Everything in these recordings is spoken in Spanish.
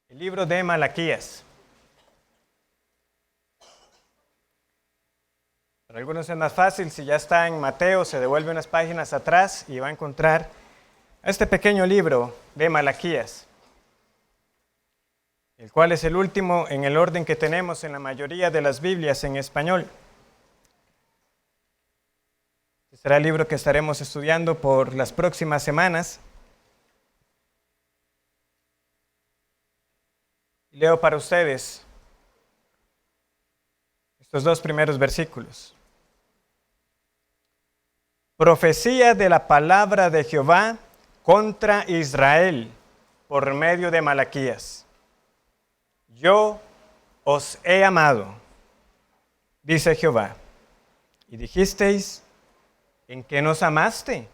El libro de Malaquías. Para algunos es más fácil, si ya está en Mateo, se devuelve unas páginas atrás y va a encontrar este pequeño libro de Malaquías, el cual es el último en el orden que tenemos en la mayoría de las Biblias en español. Será el libro que estaremos estudiando por las próximas semanas. Leo para ustedes estos dos primeros versículos. Profecía de la palabra de Jehová contra Israel por medio de Malaquías. Yo os he amado, dice Jehová, y dijisteis, ¿en qué nos amaste?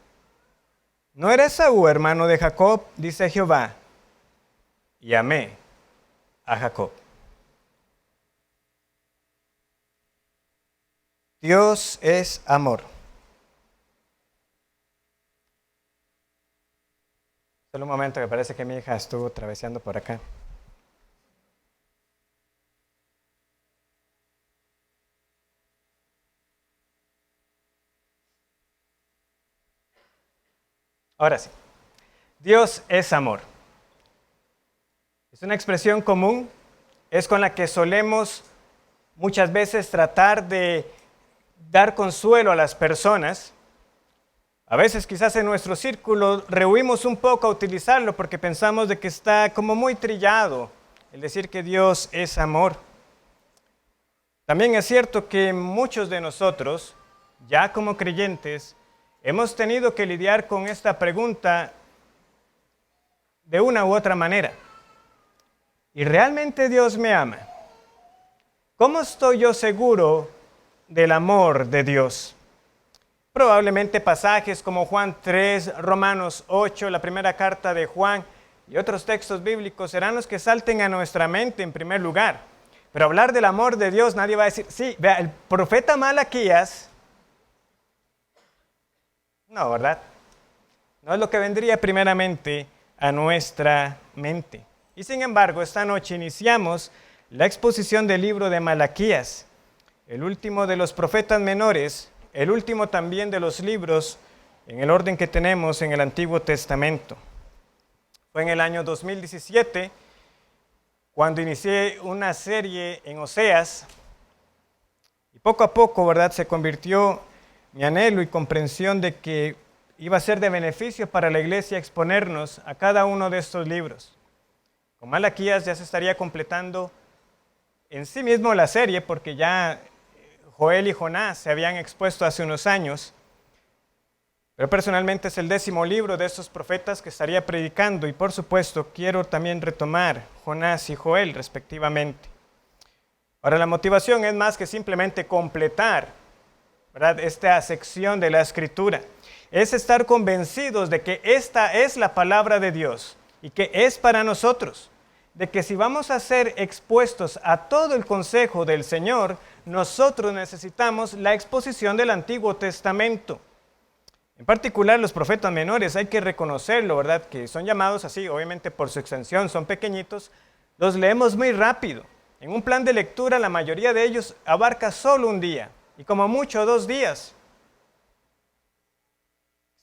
¿No eres Esaú, hermano de Jacob? Dice Jehová, y amé a Jacob. Dios es amor. Solo un momento, que parece que mi hija estuvo traveseando por acá. Ahora sí, Dios es amor. Es una expresión común, es con la que solemos muchas veces tratar de dar consuelo a las personas. A veces quizás en nuestro círculo rehuimos un poco a utilizarlo porque pensamos de que está como muy trillado el decir que Dios es amor. También es cierto que muchos de nosotros, ya como creyentes, hemos tenido que lidiar con esta pregunta de una u otra manera. ¿Y realmente Dios me ama? ¿Cómo estoy yo seguro del amor de Dios? Probablemente pasajes como Juan 3, Romanos 8, la primera carta de Juan y otros textos bíblicos serán los que salten a nuestra mente en primer lugar. Pero hablar del amor de Dios, nadie va a decir, sí, vea, el profeta Malaquías. No, ¿verdad? No es lo que vendría primeramente a nuestra mente. Y sin embargo, esta noche iniciamos la exposición del libro de Malaquías, el último de los profetas menores, el último también de los libros en el orden que tenemos en el Antiguo Testamento. Fue en el año 2017 cuando inicié una serie en Oseas y poco a poco, ¿verdad?, se convirtió mi anhelo y comprensión de que iba a ser de beneficio para la iglesia exponernos a cada uno de estos libros. Con Malaquías ya se estaría completando en sí mismo la serie, porque ya Joel y Jonás se habían expuesto hace unos años, pero personalmente es el 10º libro de estos profetas que estaría predicando, y por supuesto quiero también retomar Jonás y Joel respectivamente. Ahora, la motivación es más que simplemente completar, ¿verdad?, esta sección de la Escritura. Es estar convencidos de que esta es la palabra de Dios y que es para nosotros, de que si vamos a ser expuestos a todo el consejo del Señor, nosotros necesitamos la exposición del Antiguo Testamento. En particular, los profetas menores, hay que reconocerlo, ¿verdad?, que son llamados así, obviamente por su extensión, son pequeñitos, los leemos muy rápido. En un plan de lectura, la mayoría de ellos abarca solo un día, y como mucho 2 días.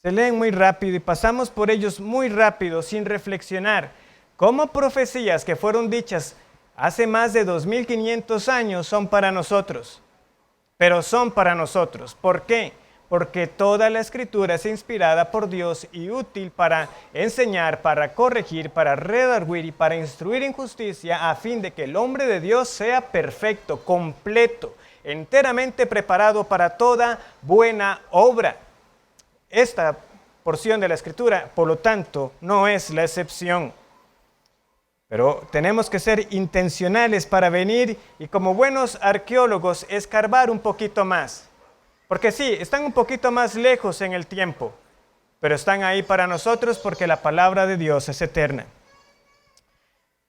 Se leen muy rápido y pasamos por ellos muy rápido sin reflexionar cómo profecías que fueron dichas hace más de 2500 años son para nosotros. Pero son para nosotros. ¿Por qué? Porque toda la Escritura es inspirada por Dios y útil para enseñar, para corregir, para redarguir y para instruir en justicia, a fin de que el hombre de Dios sea perfecto, completo, enteramente preparado para toda buena obra. Esta porción de la Escritura, por lo tanto, no es la excepción. Pero tenemos que ser intencionales para venir y, como buenos arqueólogos, escarbar un poquito más. Porque sí, están un poquito más lejos en el tiempo, pero están ahí para nosotros porque la palabra de Dios es eterna.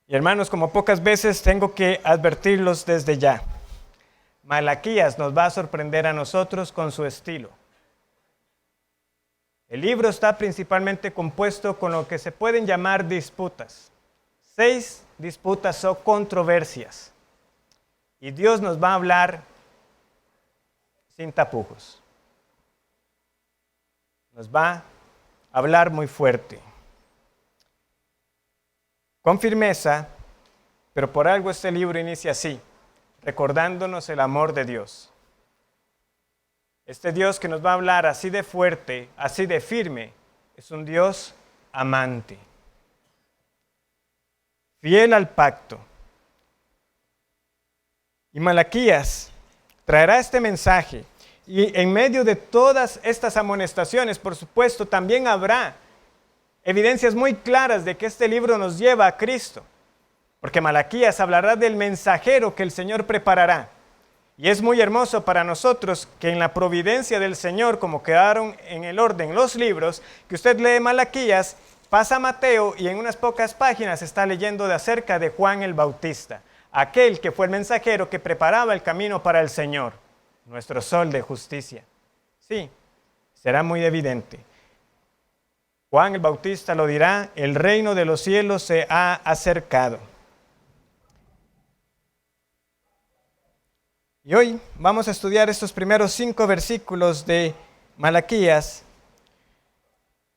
Y hermanos, como pocas veces tengo que advertirlos desde ya. Malaquías nos va a sorprender a nosotros con su estilo. El libro está principalmente compuesto con lo que se pueden llamar disputas. 6 disputas o controversias. Y Dios nos va a hablar sin tapujos. Nos va a hablar muy fuerte, con firmeza, pero por algo este libro inicia así, recordándonos el amor de Dios. Este Dios que nos va a hablar así de fuerte, así de firme, es un Dios amante, fiel al pacto. Y Malaquías traerá este mensaje. Y en medio de todas estas amonestaciones, por supuesto, también habrá evidencias muy claras de que este libro nos lleva a Cristo. Porque Malaquías hablará del mensajero que el Señor preparará. Y es muy hermoso para nosotros que en la providencia del Señor, como quedaron en el orden los libros, que usted lee Malaquías, pasa a Mateo y en unas pocas páginas está leyendo de acerca de Juan el Bautista, aquel que fue el mensajero que preparaba el camino para el Señor, nuestro sol de justicia. Sí, será muy evidente. Juan el Bautista lo dirá, el reino de los cielos se ha acercado. Y hoy vamos a estudiar estos primeros 5 versículos de Malaquías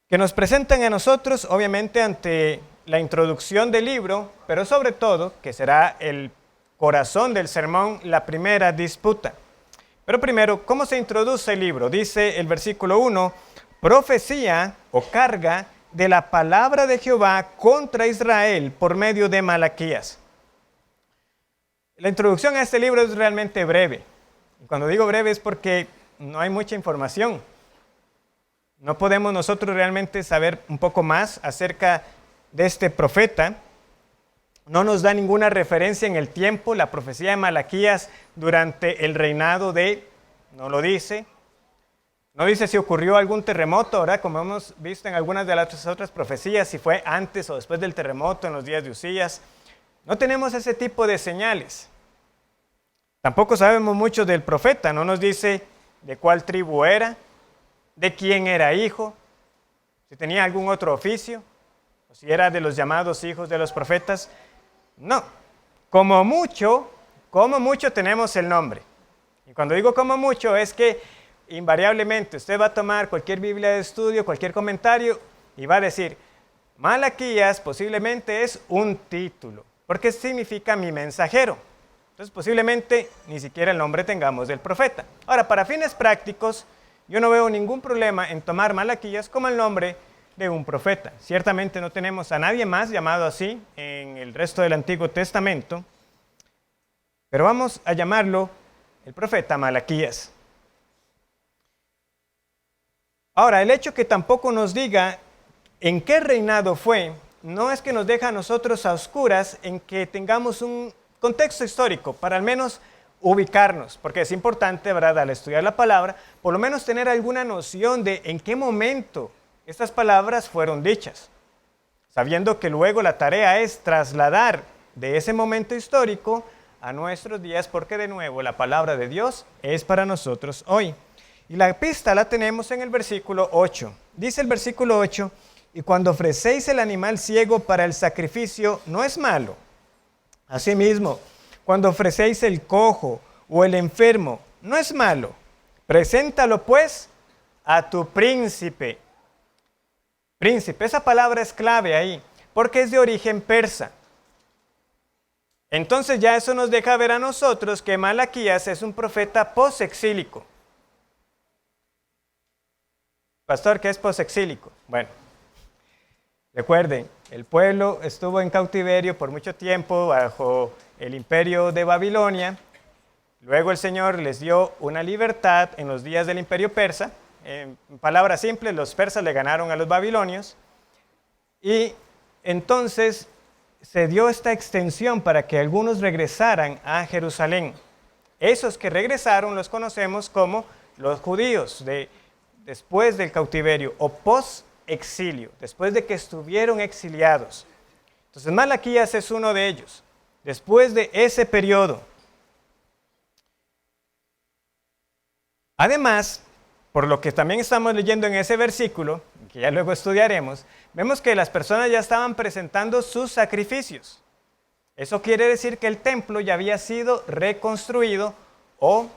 que nos presentan a nosotros, obviamente, ante la introducción del libro, pero sobre todo, que será el corazón del sermón, la primera disputa. Pero primero, ¿cómo se introduce el libro? Dice el versículo 1, profecía o carga de la palabra de Jehová contra Israel por medio de Malaquías. La introducción a este libro es realmente breve. Y cuando digo breve es porque no hay mucha información. No podemos nosotros realmente saber un poco más acerca de este profeta. No nos da ninguna referencia en el tiempo, la profecía de Malaquías durante el reinado de, no lo dice. No dice si ocurrió algún terremoto, ¿verdad? Como hemos visto en algunas de las otras profecías, si fue antes o después del terremoto en los días de Usías. No tenemos ese tipo de señales. Tampoco sabemos mucho del profeta, no nos dice de cuál tribu era, de quién era hijo, si tenía algún otro oficio, o si era de los llamados hijos de los profetas. No, como mucho tenemos el nombre. Y cuando digo como mucho es que invariablemente usted va a tomar cualquier Biblia de estudio, cualquier comentario y va a decir, Malaquías posiblemente es un título, porque significa mi mensajero. Entonces posiblemente ni siquiera el nombre tengamos del profeta. Ahora, para fines prácticos, yo no veo ningún problema en tomar Malaquías como el nombre de un profeta. Ciertamente no tenemos a nadie más llamado así en el resto del Antiguo Testamento, pero vamos a llamarlo el profeta Malaquías. Ahora, el hecho que tampoco nos diga en qué reinado fue, no es que nos deja a nosotros a oscuras en que tengamos un contexto histórico, para al menos ubicarnos, porque es importante, ¿verdad?, al estudiar la palabra, por lo menos tener alguna noción de en qué momento estas palabras fueron dichas, sabiendo que luego la tarea es trasladar de ese momento histórico a nuestros días, porque de nuevo la palabra de Dios es para nosotros hoy. Y la pista la tenemos en el versículo 8. Dice el versículo 8, y cuando ofrecéis el animal ciego para el sacrificio, no es malo. Asimismo, cuando ofrecéis el cojo o el enfermo, no es malo. Preséntalo pues a tu príncipe. Príncipe, esa palabra es clave ahí, porque es de origen persa. Entonces ya eso nos deja ver a nosotros que Malaquías es un profeta posexílico. Pastor, ¿qué es posexílico? Bueno, recuerden, el pueblo estuvo en cautiverio por mucho tiempo bajo el imperio de Babilonia. Luego el Señor les dio una libertad en los días del imperio persa. En palabras simples, los persas le ganaron a los babilonios. Y entonces se dio esta extensión para que algunos regresaran a Jerusalén. Esos que regresaron los conocemos como los judíos después del cautiverio o post-exilio, después de que estuvieron exiliados. Entonces Malaquías es uno de ellos, después de ese periodo. Además, por lo que también estamos leyendo en ese versículo, que ya luego estudiaremos, vemos que las personas ya estaban presentando sus sacrificios. Eso quiere decir que el templo ya había sido reconstruido o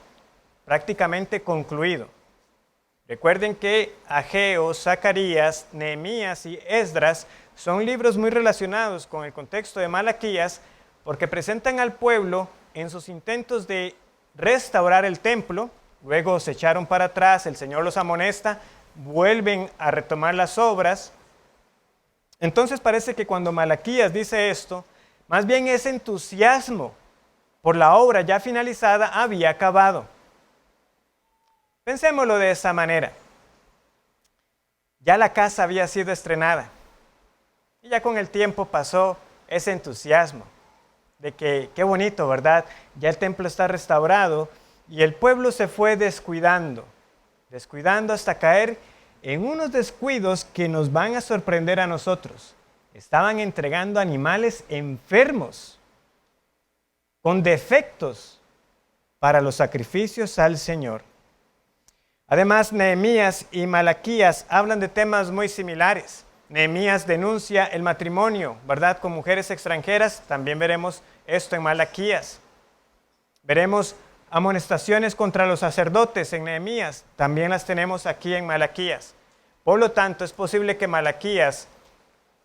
prácticamente concluido. Recuerden que Ageo, Zacarías, Nehemías y Esdras son libros muy relacionados con el contexto de Malaquías porque presentan al pueblo en sus intentos de restaurar el templo, luego se echaron para atrás, el Señor los amonesta, vuelven a retomar las obras. Entonces parece que cuando Malaquías dice esto, más bien ese entusiasmo por la obra ya finalizada había acabado. Pensémoslo de esa manera. Ya la casa había sido estrenada y ya con el tiempo pasó ese entusiasmo de que qué bonito, ¿verdad? Ya el templo está restaurado y el pueblo se fue descuidando hasta caer en unos descuidos que nos van a sorprender a nosotros. Estaban entregando animales enfermos, con defectos, para los sacrificios al Señor. Además, Nehemías y Malaquías hablan de temas muy similares. Nehemías denuncia el matrimonio, ¿verdad?, con mujeres extranjeras. También veremos esto en Malaquías. Veremos amonestaciones contra los sacerdotes en Nehemías. También las tenemos aquí en Malaquías. Por lo tanto, es posible que Malaquías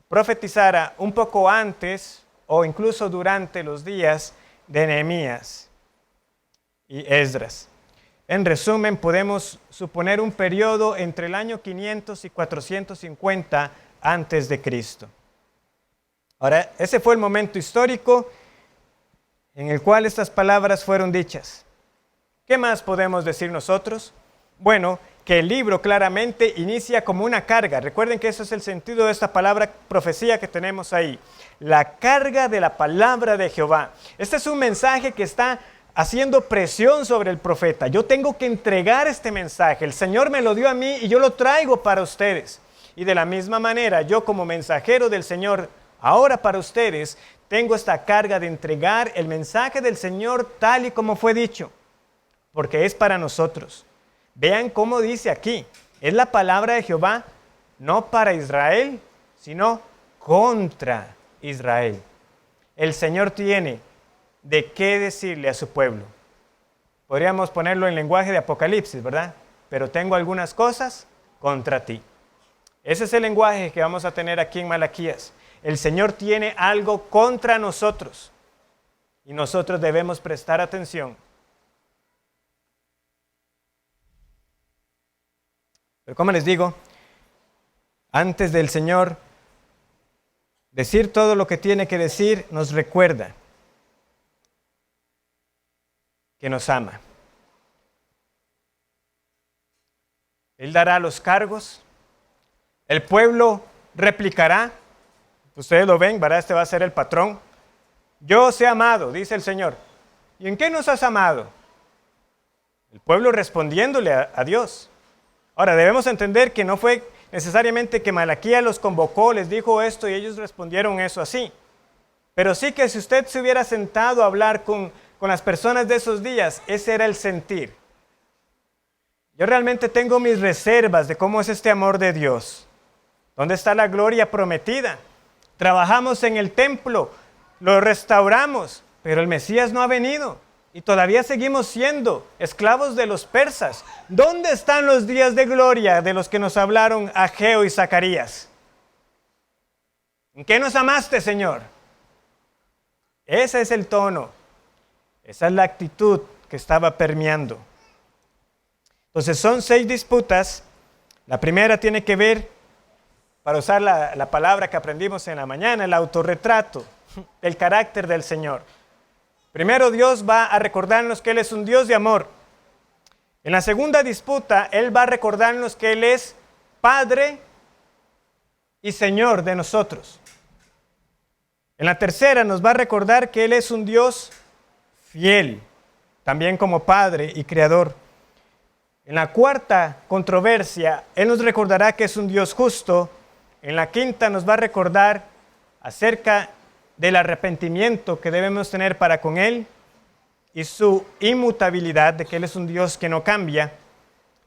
profetizara un poco antes o incluso durante los días de Nehemías y Esdras. En resumen, podemos suponer un periodo entre el año 500 y 450 antes de Cristo. Ahora, ese fue el momento histórico en el cual estas palabras fueron dichas. ¿Qué más podemos decir nosotros? Bueno, que el libro claramente inicia como una carga. Recuerden que ese es el sentido de esta palabra profecía que tenemos ahí. La carga de la palabra de Jehová. Este es un mensaje que está haciendo presión sobre el profeta. Yo tengo que entregar este mensaje. El Señor me lo dio a mí y yo lo traigo para ustedes. Y de la misma manera, yo como mensajero del Señor, ahora para ustedes, tengo esta carga de entregar el mensaje del Señor tal y como fue dicho. Porque es para nosotros. Vean cómo dice aquí. Es la palabra de Jehová, no para Israel, sino contra Israel. El Señor tiene de qué decirle a su pueblo. Podríamos ponerlo en lenguaje de Apocalipsis, ¿verdad? Pero tengo algunas cosas contra ti. Ese es el lenguaje que vamos a tener aquí en Malaquías. El Señor tiene algo contra nosotros y nosotros debemos prestar atención. Pero como les digo, antes del Señor decir todo lo que tiene que decir, nos recuerda que nos ama. Él dará los cargos, el pueblo replicará, ustedes lo ven, ¿verdad? Este va a ser el patrón. Yo os he amado, dice el Señor. ¿Y en qué nos has amado? El pueblo respondiéndole a Dios. Ahora, debemos entender que no fue necesariamente que Malaquías los convocó, les dijo esto y ellos respondieron eso así. Pero sí que si usted se hubiera sentado a hablar con las personas de esos días, ese era el sentir. Yo realmente tengo mis reservas de cómo es este amor de Dios. ¿Dónde está la gloria prometida? Trabajamos en el templo, lo restauramos, pero el Mesías no ha venido. Y todavía seguimos siendo esclavos de los persas. ¿Dónde están los días de gloria de los que nos hablaron Ageo y Zacarías? ¿En qué nos amaste, Señor? Ese es el tono. Esa es la actitud que estaba permeando. Entonces son 6 disputas. La primera tiene que ver, para usar la palabra que aprendimos en la mañana, el autorretrato, el carácter del Señor. Primero Dios va a recordarnos que Él es un Dios de amor. En la segunda disputa, Él va a recordarnos que Él es Padre y Señor de nosotros. En la tercera nos va a recordar que Él es un Dios fiel, también como Padre y Creador. En la cuarta controversia, Él nos recordará que es un Dios justo. En la quinta nos va a recordar acerca del arrepentimiento que debemos tener para con Él y su inmutabilidad, de que Él es un Dios que no cambia.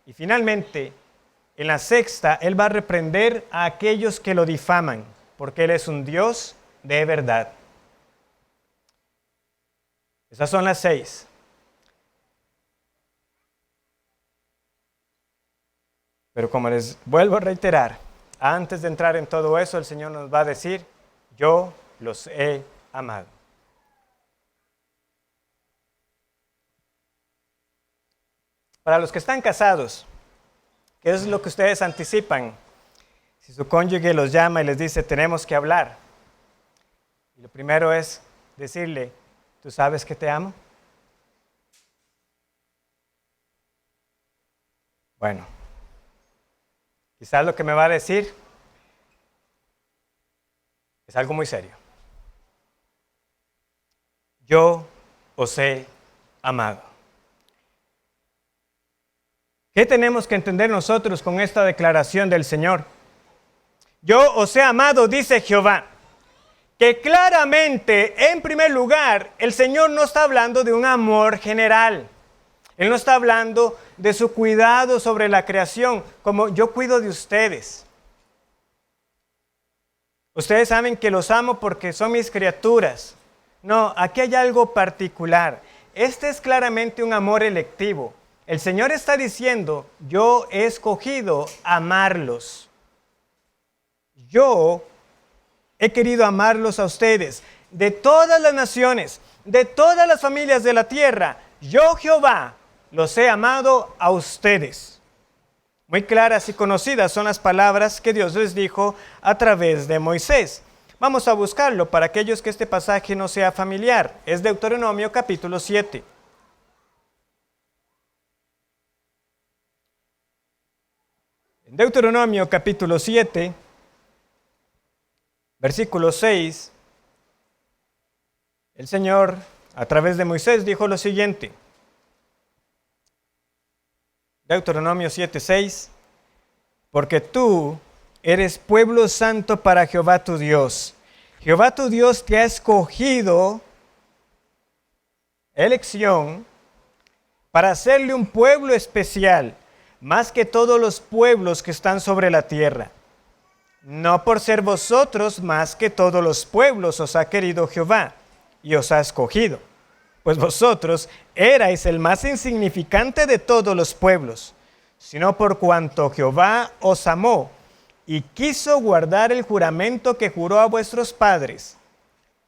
Y finalmente, en la sexta, Él va a reprender a aquellos que lo difaman, porque Él es un Dios de verdad. Esas son las 6. Pero como les vuelvo a reiterar, antes de entrar en todo eso, el Señor nos va a decir, yo los he amado. Para los que están casados, ¿qué es lo que ustedes anticipan? Si su cónyuge los llama y les dice, tenemos que hablar. Y lo primero es decirle, ¿tú sabes que te amo? Bueno, quizás lo que me va a decir es algo muy serio. Yo os he amado. ¿Qué tenemos que entender nosotros con esta declaración del Señor? Yo os he amado, dice Jehová. Que claramente, en primer lugar, el Señor no está hablando de un amor general. Él no está hablando de su cuidado sobre la creación, como yo cuido de ustedes. Ustedes saben que los amo porque son mis criaturas. No, aquí hay algo particular. Este es claramente un amor electivo. El Señor está diciendo, yo he escogido amarlos. Yo he querido amarlos a ustedes, de todas las naciones, de todas las familias de la tierra. Yo, Jehová, los he amado a ustedes. Muy claras y conocidas son las palabras que Dios les dijo a través de Moisés. Vamos a buscarlo para aquellos que este pasaje no sea familiar. Es Deuteronomio capítulo 7. En Deuteronomio capítulo 7, versículo 6, el Señor a través de Moisés dijo lo siguiente. Deuteronomio 7:6, porque tú eres pueblo santo para Jehová tu Dios. Jehová tu Dios te ha escogido, elección, para hacerle un pueblo especial, más que todos los pueblos que están sobre la tierra. No por ser vosotros más que todos los pueblos os ha querido Jehová y os ha escogido, pues vosotros erais el más insignificante de todos los pueblos, sino por cuanto Jehová os amó y quiso guardar el juramento que juró a vuestros padres.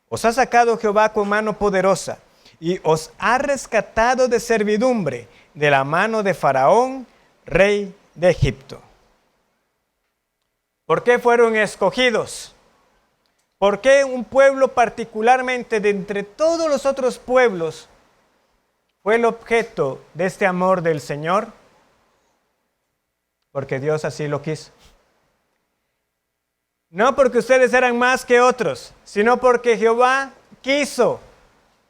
Os ha sacado Jehová con mano poderosa y os ha rescatado de servidumbre de la mano de Faraón, rey de Egipto. ¿Por qué fueron escogidos? ¿Por qué un pueblo particularmente de entre todos los otros pueblos fue el objeto de este amor del Señor? Porque Dios así lo quiso. No porque ustedes eran más que otros, sino porque Jehová quiso.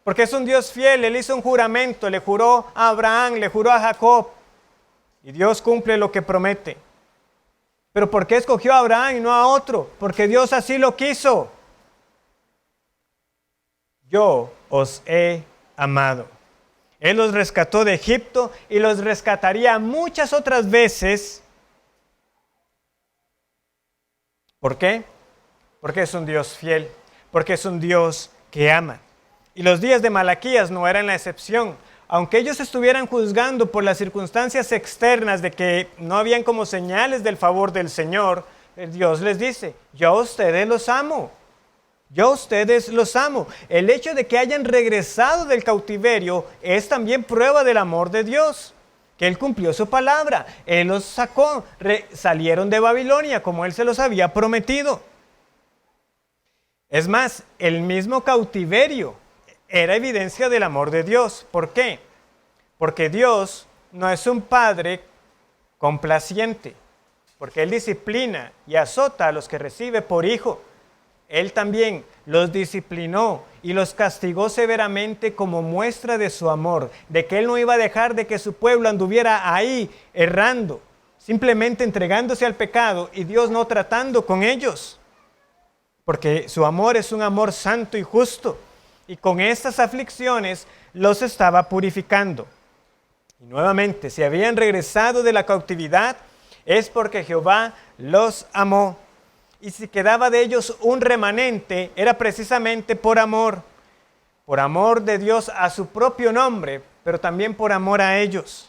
Porque es un Dios fiel, Él hizo un juramento, le juró a Abraham, le juró a Jacob. Y Dios cumple lo que promete. ¿Pero por qué escogió a Abraham y no a otro? Porque Dios así lo quiso. Yo os he amado. Él los rescató de Egipto y los rescataría muchas otras veces. ¿Por qué? Porque es un Dios fiel, porque es un Dios que ama. Y los días de Malaquías no eran la excepción. Aunque ellos estuvieran juzgando por las circunstancias externas de que no habían como señales del favor del Señor, Dios les dice, yo a ustedes los amo. Yo a ustedes los amo. El hecho de que hayan regresado del cautiverio es también prueba del amor de Dios, que Él cumplió su palabra. Él los sacó, salieron de Babilonia como Él se los había prometido. Es más, el mismo cautiverio era evidencia del amor de Dios. ¿Por qué? Porque Dios no es un padre complaciente, porque Él disciplina y azota a los que recibe por hijo. Él también los disciplinó y los castigó severamente como muestra de su amor, de que Él no iba a dejar de que su pueblo anduviera ahí errando, simplemente entregándose al pecado y Dios no tratando con ellos. Porque su amor es un amor santo y justo. Y con estas aflicciones los estaba purificando. Y nuevamente, si habían regresado de la cautividad, es porque Jehová los amó. Y si quedaba de ellos un remanente, era precisamente por amor. por amor de Dios a su propio nombre, pero también por amor a ellos.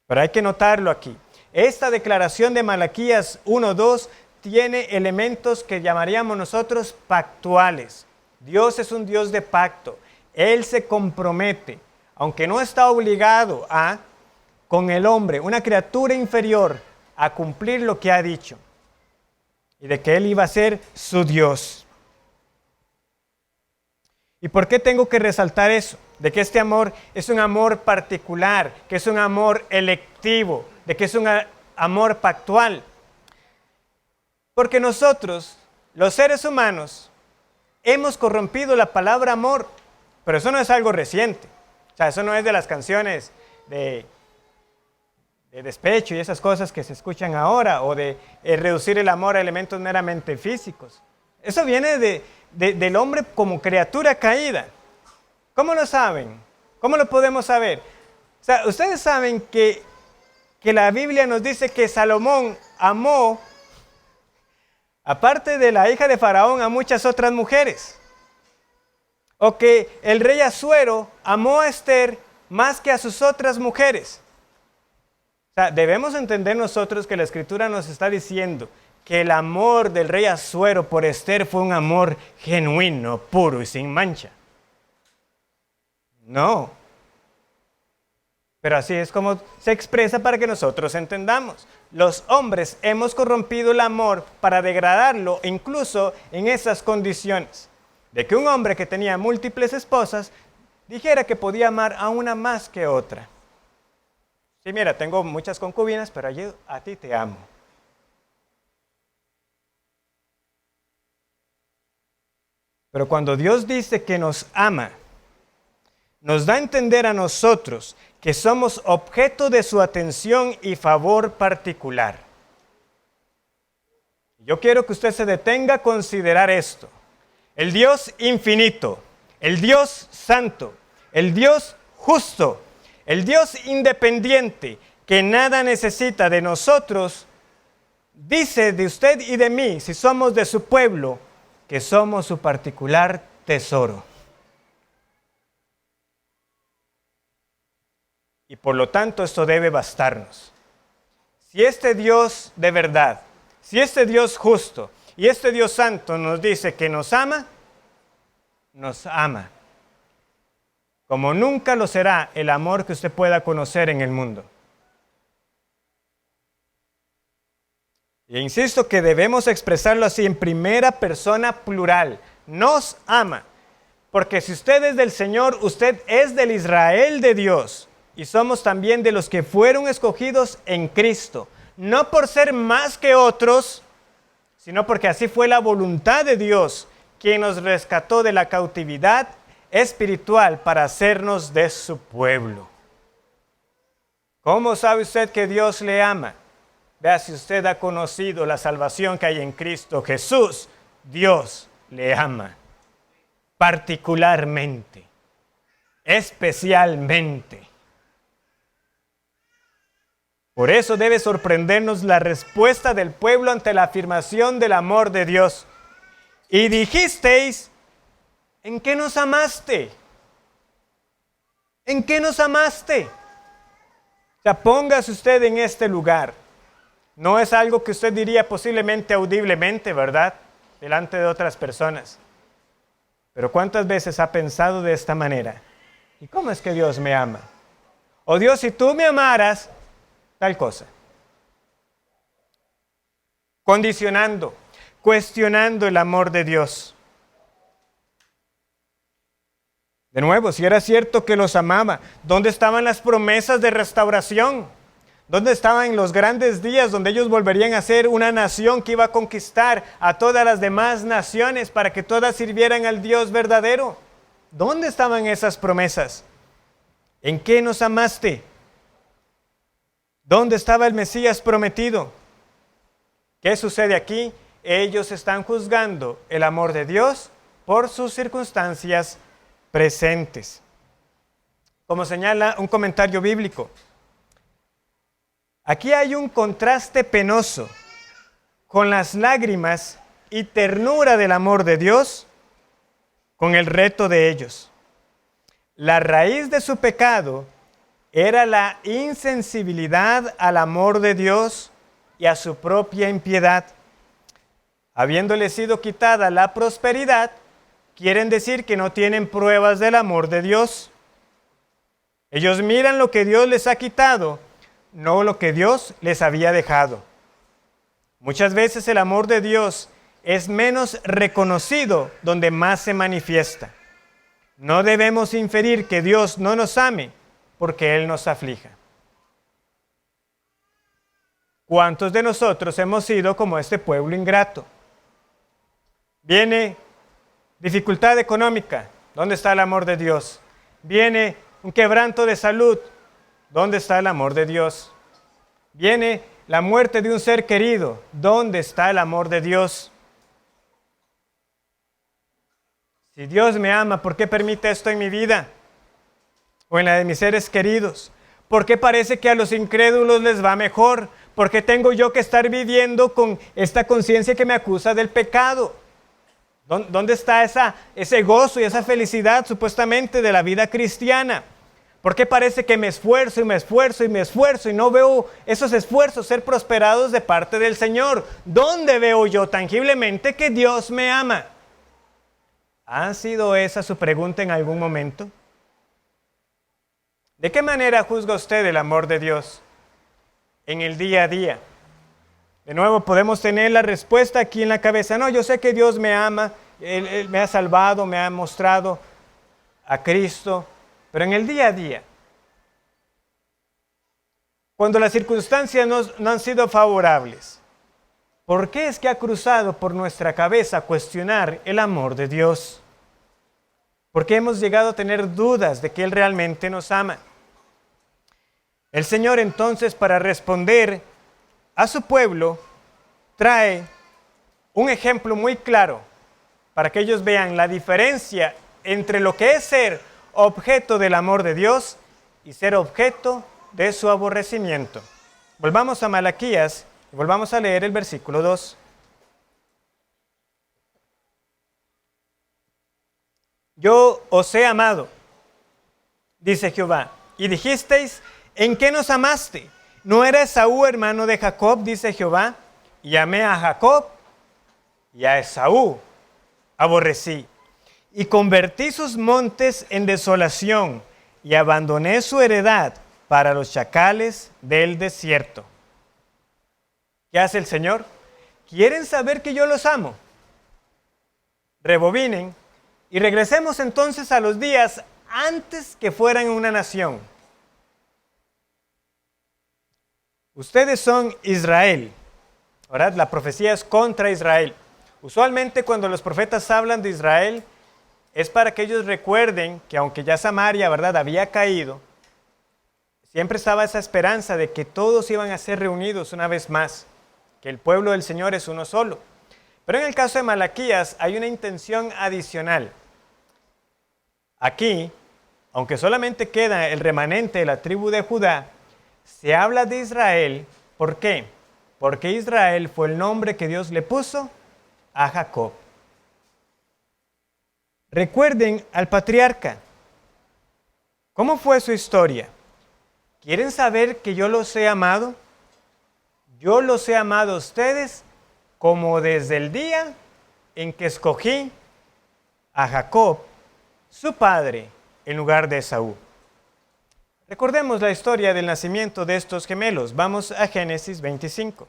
Pero hay que notarlo aquí. Esta declaración de Malaquías 1:2 tiene elementos que llamaríamos nosotros pactuales. Dios es un Dios de pacto. Él se compromete, aunque no está obligado con el hombre, una criatura inferior, a cumplir lo que ha dicho. Y de que Él iba a ser su Dios. ¿Y por qué tengo que resaltar eso? De que este amor es un amor particular, que es un amor electivo, de que es un amor pactual. Porque nosotros, los seres humanos, hemos corrompido la palabra amor, pero eso no es algo reciente. O sea, eso no es de las canciones de despecho y esas cosas que se escuchan ahora, o de reducir el amor a elementos meramente físicos. Eso viene del hombre como criatura caída. ¿Cómo lo saben? ¿Cómo lo podemos saber? O sea, ustedes saben que la Biblia nos dice que Salomón amó, aparte de la hija de Faraón, a muchas otras mujeres. O que el rey Asuero amó a Esther más que a sus otras mujeres. O sea, debemos entender nosotros que la Escritura nos está diciendo que el amor del rey Asuero por Esther fue un amor genuino, puro y sin mancha. No. Pero así es como se expresa para que nosotros entendamos. Los hombres hemos corrompido el amor para degradarlo, incluso en esas condiciones. De que un hombre que tenía múltiples esposas dijera que podía amar a una más que otra. Sí, mira, tengo muchas concubinas, pero yo a ti te amo. Pero cuando Dios dice que nos ama, nos da a entender a nosotros que somos objeto de su atención y favor particular. Yo quiero que usted se detenga a considerar esto. El Dios infinito, el Dios santo, el Dios justo, el Dios independiente, que nada necesita de nosotros, dice de usted y de mí, si somos de su pueblo, que somos su particular tesoro. Y por lo tanto esto debe bastarnos. Si este Dios de verdad, si este Dios justo y este Dios santo nos dice que nos ama como nunca lo será el amor que usted pueda conocer en el mundo. E insisto que debemos expresarlo así en primera persona plural. Nos ama. Porque si usted es del Señor, usted es del Israel de Dios. Y somos también de los que fueron escogidos en Cristo. No por ser más que otros, sino porque así fue la voluntad de Dios, quien nos rescató de la cautividad espiritual para hacernos de su pueblo. ¿Cómo sabe usted que Dios le ama? Vea, si usted ha conocido la salvación que hay en Cristo Jesús, Dios le ama particularmente, especialmente. Por eso debe sorprendernos la respuesta del pueblo ante la afirmación del amor de Dios. Y dijisteis, ¿en qué nos amaste? ¿En qué nos amaste? O sea, póngase usted en este lugar. No es algo que usted diría posiblemente audiblemente, ¿verdad? Delante de otras personas. Pero ¿cuántas veces ha pensado de esta manera? ¿Y cómo es que Dios me ama? O Dios, si tú me amaras, tal cosa. Condicionando, cuestionando el amor de Dios. De nuevo, si era cierto que los amaba, ¿dónde estaban las promesas de restauración? ¿Dónde estaban los grandes días donde ellos volverían a ser una nación que iba a conquistar a todas las demás naciones para que todas sirvieran al Dios verdadero? ¿Dónde estaban esas promesas? ¿En qué nos amaste? ¿Dónde estaba el Mesías prometido? ¿Qué sucede aquí? Ellos están juzgando el amor de Dios por sus circunstancias presentes. Como señala un comentario bíblico, aquí hay un contraste penoso con las lágrimas y ternura del amor de Dios con el reto de ellos. La raíz de su pecado era la insensibilidad al amor de Dios y a su propia impiedad. Habiéndole sido quitada la prosperidad, quieren decir que no tienen pruebas del amor de Dios. Ellos miran lo que Dios les ha quitado, no lo que Dios les había dejado. Muchas veces el amor de Dios es menos reconocido donde más se manifiesta. No debemos inferir que Dios no nos ame porque Él nos aflija. ¿Cuántos de nosotros hemos sido como este pueblo ingrato? Viene dificultad económica, ¿dónde está el amor de Dios? Viene un quebranto de salud, ¿dónde está el amor de Dios? Viene la muerte de un ser querido, ¿dónde está el amor de Dios? Si Dios me ama, ¿por qué permite esto en mi vida? O en la de mis seres queridos. ¿Por qué parece que a los incrédulos les va mejor? ¿Por qué tengo yo que estar viviendo con esta conciencia que me acusa del pecado? ¿Dónde está ese gozo y esa felicidad supuestamente de la vida cristiana? ¿Por qué parece que me esfuerzo y me esfuerzo y me esfuerzo y no veo esos esfuerzos ser prosperados de parte del Señor? ¿Dónde veo yo tangiblemente que Dios me ama? ¿Ha sido esa su pregunta en algún momento? ¿De qué manera juzga usted el amor de Dios en el día a día? De nuevo, podemos tener la respuesta aquí en la cabeza. No, yo sé que Dios me ama, Él me ha salvado, me ha mostrado a Cristo, pero en el día a día, cuando las circunstancias no han sido favorables, ¿por qué es que ha cruzado por nuestra cabeza cuestionar el amor de Dios? ¿Por qué hemos llegado a tener dudas de que Él realmente nos ama? El Señor entonces, para responder a su pueblo, trae un ejemplo muy claro para que ellos vean la diferencia entre lo que es ser objeto del amor de Dios y ser objeto de su aborrecimiento. Volvamos a Malaquías y volvamos a leer el versículo 2. Yo os he amado, dice Jehová, y dijisteis, ¿en qué nos amaste? ¿No era Esaú hermano de Jacob, dice Jehová? Y amé a Jacob y a Esaú aborrecí. Y convertí sus montes en desolación y abandoné su heredad para los chacales del desierto. ¿Qué hace el Señor? ¿Quieren saber que yo los amo? Rebobinen y regresemos entonces a los días antes que fueran una nación. Ustedes son Israel, ¿verdad? La profecía es contra Israel. Usualmente cuando los profetas hablan de Israel, es para que ellos recuerden que aunque ya Samaria, ¿verdad?, había caído, siempre estaba esa esperanza de que todos iban a ser reunidos una vez más, que el pueblo del Señor es uno solo. Pero en el caso de Malaquías hay una intención adicional. Aquí, aunque solamente queda el remanente de la tribu de Judá, se habla de Israel. ¿Por qué? Porque Israel fue el nombre que Dios le puso a Jacob. Recuerden al patriarca. ¿Cómo fue su historia? ¿Quieren saber que yo los he amado? Yo los he amado a ustedes como desde el día en que escogí a Jacob, su padre, en lugar de Esaú. Recordemos la historia del nacimiento de estos gemelos. Vamos a Génesis 25.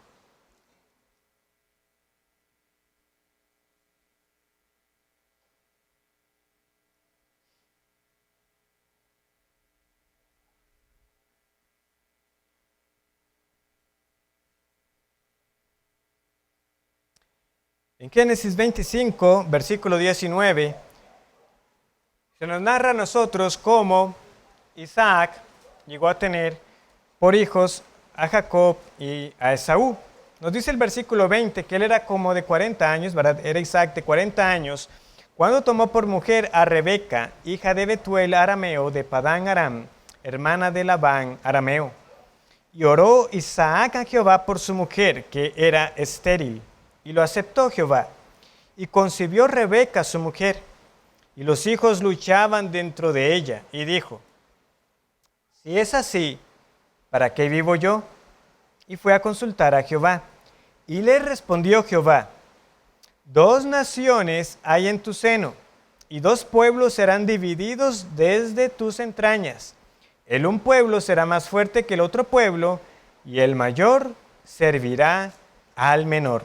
En Génesis 25, versículo 19, se nos narra a nosotros cómo Isaac llegó a tener por hijos a Jacob y a Esaú. Nos dice el versículo 20 que él era como de 40 años, ¿verdad? Era Isaac de 40 años, cuando tomó por mujer a Rebeca, hija de Betuel arameo de Padán Aram, hermana de Labán arameo. Y oró Isaac a Jehová por su mujer, que era estéril, y lo aceptó Jehová. Y concibió Rebeca su mujer. y los hijos luchaban dentro de ella. Y dijo, si es así, ¿para qué vivo yo? Y fue a consultar a Jehová. Y le respondió Jehová, 2 naciones hay en tu seno, y 2 pueblos serán divididos desde tus entrañas. El un pueblo será más fuerte que el otro pueblo, y el mayor servirá al menor.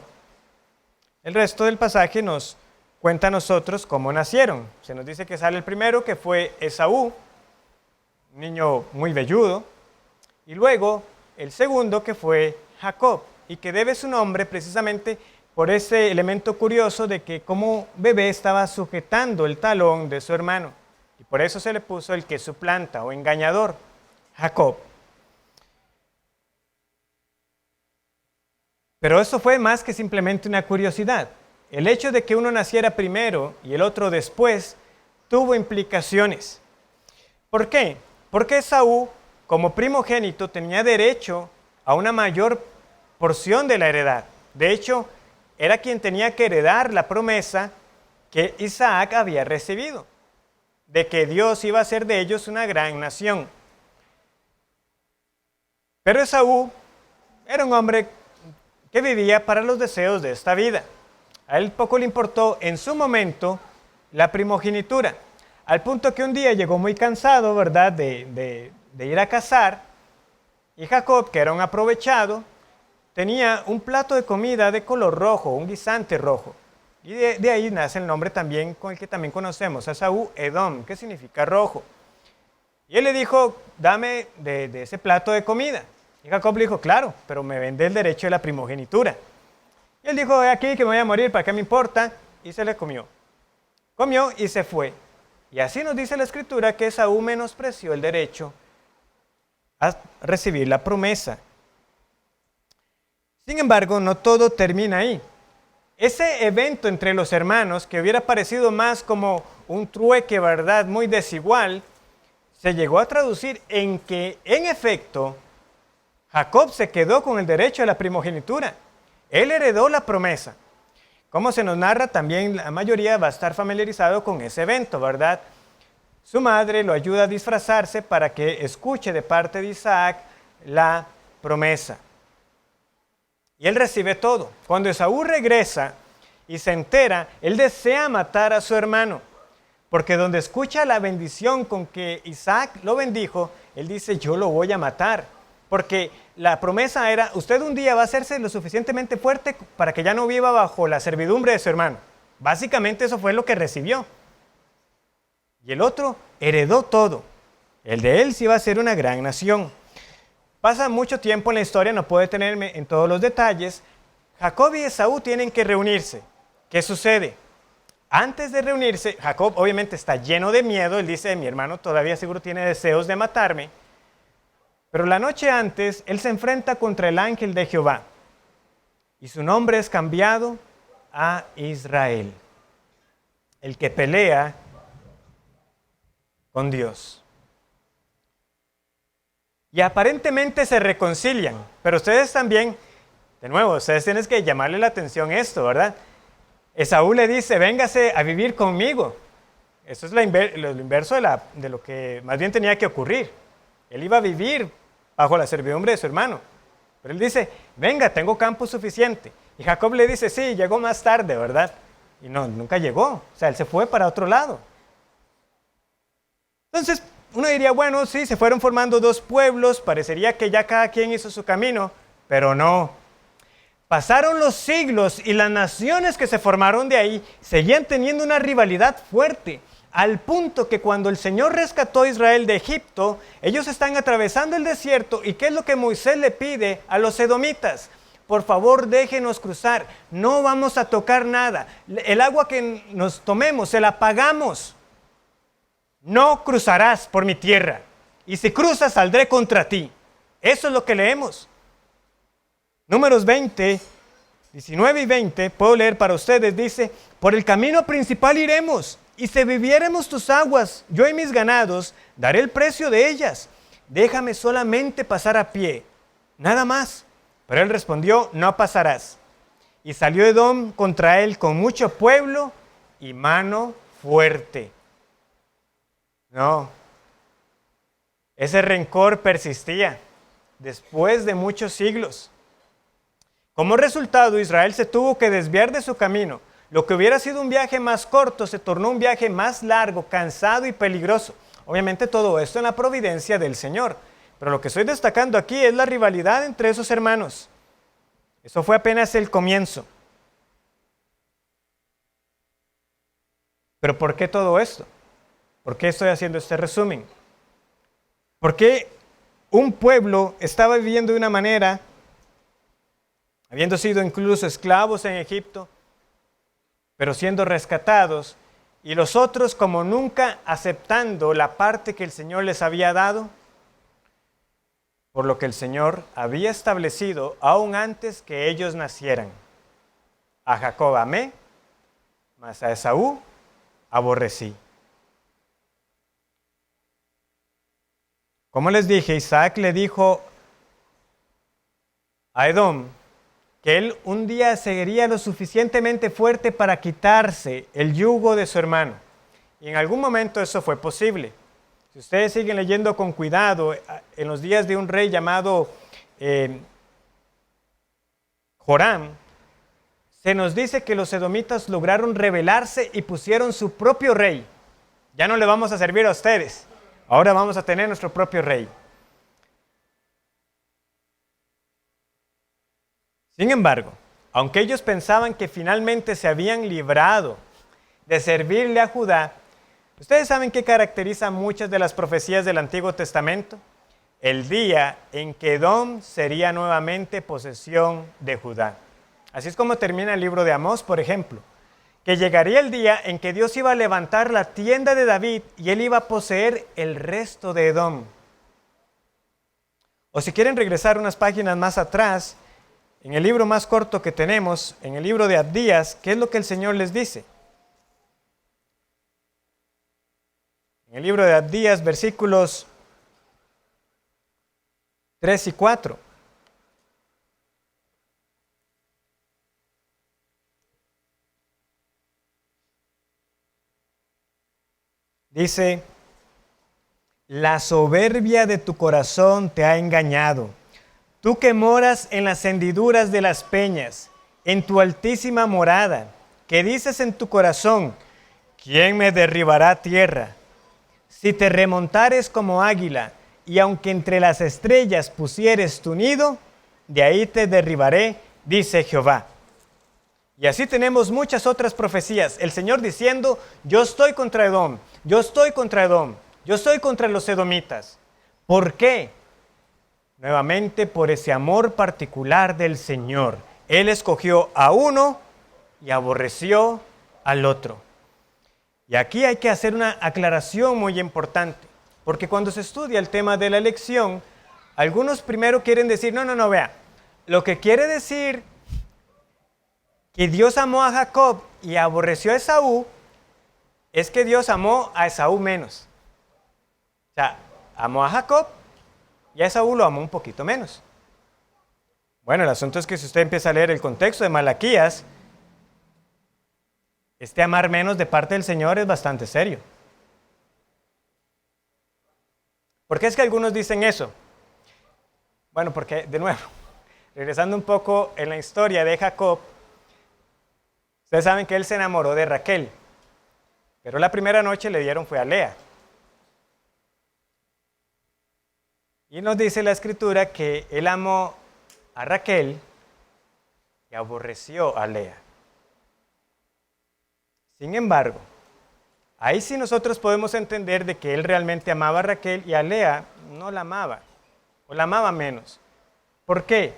El resto del pasaje nos cuenta a nosotros cómo nacieron. Se nos dice que sale el primero, que fue Esaú, un niño muy velludo, y luego el segundo, que fue Jacob, y que debe su nombre precisamente por ese elemento curioso de que como bebé estaba sujetando el talón de su hermano, y por eso se le puso el que suplanta o engañador, Jacob. Pero eso fue más que simplemente una curiosidad. El hecho de que uno naciera primero y el otro después tuvo implicaciones. ¿Por qué? Porque Esaú, como primogénito, tenía derecho a una mayor porción de la heredad. De hecho, era quien tenía que heredar la promesa que Isaac había recibido, de que Dios iba a hacer de ellos una gran nación. Pero Esaú era un hombre que vivía para los deseos de esta vida. A él poco le importó en su momento la primogenitura, al punto que un día llegó muy cansado, ¿verdad?, de ir a cazar, y Jacob, que era un aprovechado, tenía un plato de comida de color rojo, un guisante rojo. Y de ahí nace el nombre también con el que también conocemos a Esaú, Edom, que significa rojo. Y él le dijo, dame de ese plato de comida. Y Jacob le dijo, claro, pero me vende el derecho de la primogenitura. Y él dijo, aquí que me voy a morir, ¿para qué me importa? Y se le comió. Comió y se fue. Y así nos dice la Escritura que Esaú menospreció el derecho a recibir la promesa. Sin embargo, no todo termina ahí. Ese evento entre los hermanos, que hubiera parecido más como un trueque, ¿verdad?, muy desigual, se llegó a traducir en que, en efecto, Jacob se quedó con el derecho a la primogenitura. Él heredó la promesa. Como se nos narra, también la mayoría va a estar familiarizado con ese evento, ¿verdad? Su madre lo ayuda a disfrazarse para que escuche de parte de Isaac la promesa. Y él recibe todo. Cuando Esaú regresa y se entera, él desea matar a su hermano, porque donde escucha la bendición con que Isaac lo bendijo, él dice, yo lo voy a matar, porque la promesa era, usted un día va a hacerse lo suficientemente fuerte para que ya no viva bajo la servidumbre de su hermano. Básicamente eso fue lo que recibió. Y el otro heredó todo. El de él sí va a ser una gran nación. Pasa mucho tiempo en la historia, no puedo detenerme en todos los detalles. Jacob y Esaú tienen que reunirse. ¿Qué sucede? Antes de reunirse, Jacob obviamente está lleno de miedo. Él dice, mi hermano todavía seguro tiene deseos de matarme. Pero la noche antes, él se enfrenta contra el ángel de Jehová. Y su nombre es cambiado a Israel, el que pelea con Dios. Y aparentemente se reconcilian, pero ustedes también, de nuevo, ustedes tienen que llamarle la atención esto, ¿verdad? Esaú le dice, véngase a vivir conmigo. Eso es lo inverso de lo que más bien tenía que ocurrir. Él iba a vivir bajo la servidumbre de su hermano. Pero él dice, venga, tengo campo suficiente. Y Jacob le dice, sí, llegó más tarde, ¿verdad? Y no, nunca llegó. O sea, él se fue para otro lado. Entonces, uno diría, bueno, sí, se fueron formando 2 pueblos, parecería que ya cada quien hizo su camino, pero no. Pasaron los siglos y las naciones que se formaron de ahí seguían teniendo una rivalidad fuerte, al punto que cuando el Señor rescató a Israel de Egipto, ellos están atravesando el desierto, ¿y qué es lo que Moisés le pide a los edomitas? Por favor, déjenos cruzar, no vamos a tocar nada, el agua que nos tomemos se la pagamos. No cruzarás por mi tierra, y si cruzas saldré contra ti. Eso es lo que leemos. Números 20, 19 y 20, puedo leer para ustedes, dice, por el camino principal iremos, y si bebiéremos tus aguas, yo y mis ganados, daré el precio de ellas. Déjame solamente pasar a pie, nada más. Pero él respondió, no pasarás. Y salió Edom contra él con mucho pueblo y mano fuerte. No, ese rencor persistía después de muchos siglos. Como resultado, Israel se tuvo que desviar de su camino. Lo que hubiera sido un viaje más corto se tornó un viaje más largo, cansado y peligroso. Obviamente todo esto en la providencia del Señor. Pero lo que estoy destacando aquí es la rivalidad entre esos hermanos. Eso fue apenas el comienzo. ¿Pero por qué todo esto? ¿Por qué estoy haciendo este resumen? Porque un pueblo estaba viviendo de una manera, habiendo sido incluso esclavos en Egipto, pero siendo rescatados, y los otros como nunca aceptando la parte que el Señor les había dado, por lo que el Señor había establecido aún antes que ellos nacieran. A Jacob amé, mas a Esaú aborrecí. Como les dije, Isaac le dijo a Edom que él un día sería lo suficientemente fuerte para quitarse el yugo de su hermano. Y en algún momento eso fue posible. Si ustedes siguen leyendo con cuidado, en los días de un rey llamado Joram, se nos dice que los edomitas lograron rebelarse y pusieron su propio rey. Ya no le vamos a servir a ustedes. Ahora vamos a tener nuestro propio rey. Sin embargo, aunque ellos pensaban que finalmente se habían librado de servirle a Judá, ¿ustedes saben qué caracteriza muchas de las profecías del Antiguo Testamento? El día en que Edom sería nuevamente posesión de Judá. Así es como termina el libro de Amós, por ejemplo, que llegaría el día en que Dios iba a levantar la tienda de David y él iba a poseer el resto de Edom. O si quieren regresar unas páginas más atrás, en el libro más corto que tenemos, en el libro de Abdías, ¿qué es lo que el Señor les dice? En el libro de Abdías, versículos 3 y 4. Dice, la soberbia de tu corazón te ha engañado. Tú que moras en las hendiduras de las peñas, en tu altísima morada, que dices en tu corazón, ¿quién me derribará a tierra? Si te remontares como águila, y aunque entre las estrellas pusieres tu nido, de ahí te derribaré, dice Jehová. Y así tenemos muchas otras profecías. El Señor diciendo, yo estoy contra Edom, yo estoy contra Edom, yo estoy contra los edomitas. ¿Por qué? Nuevamente por ese amor particular del Señor. Él escogió a uno y aborreció al otro. Y aquí hay que hacer una aclaración muy importante, porque cuando se estudia el tema de la elección, algunos primero quieren decir, no, vea, lo que quiere decir que Dios amó a Jacob y aborreció a Esaú, es que Dios amó a Esaú menos. O sea, amó a Jacob y a Esaú lo amó un poquito menos. Bueno, el asunto es que si usted empieza a leer el contexto de Malaquías, este amar menos de parte del Señor es bastante serio. ¿Por qué es que algunos dicen eso? Bueno, porque, de nuevo, regresando un poco en la historia de Jacob, ustedes saben que él se enamoró de Raquel, pero la primera noche le dieron fue a Lea. Y nos dice la Escritura que él amó a Raquel y aborreció a Lea. Sin embargo, ahí sí nosotros podemos entender de que él realmente amaba a Raquel y a Lea no la amaba, o la amaba menos. ¿Por qué?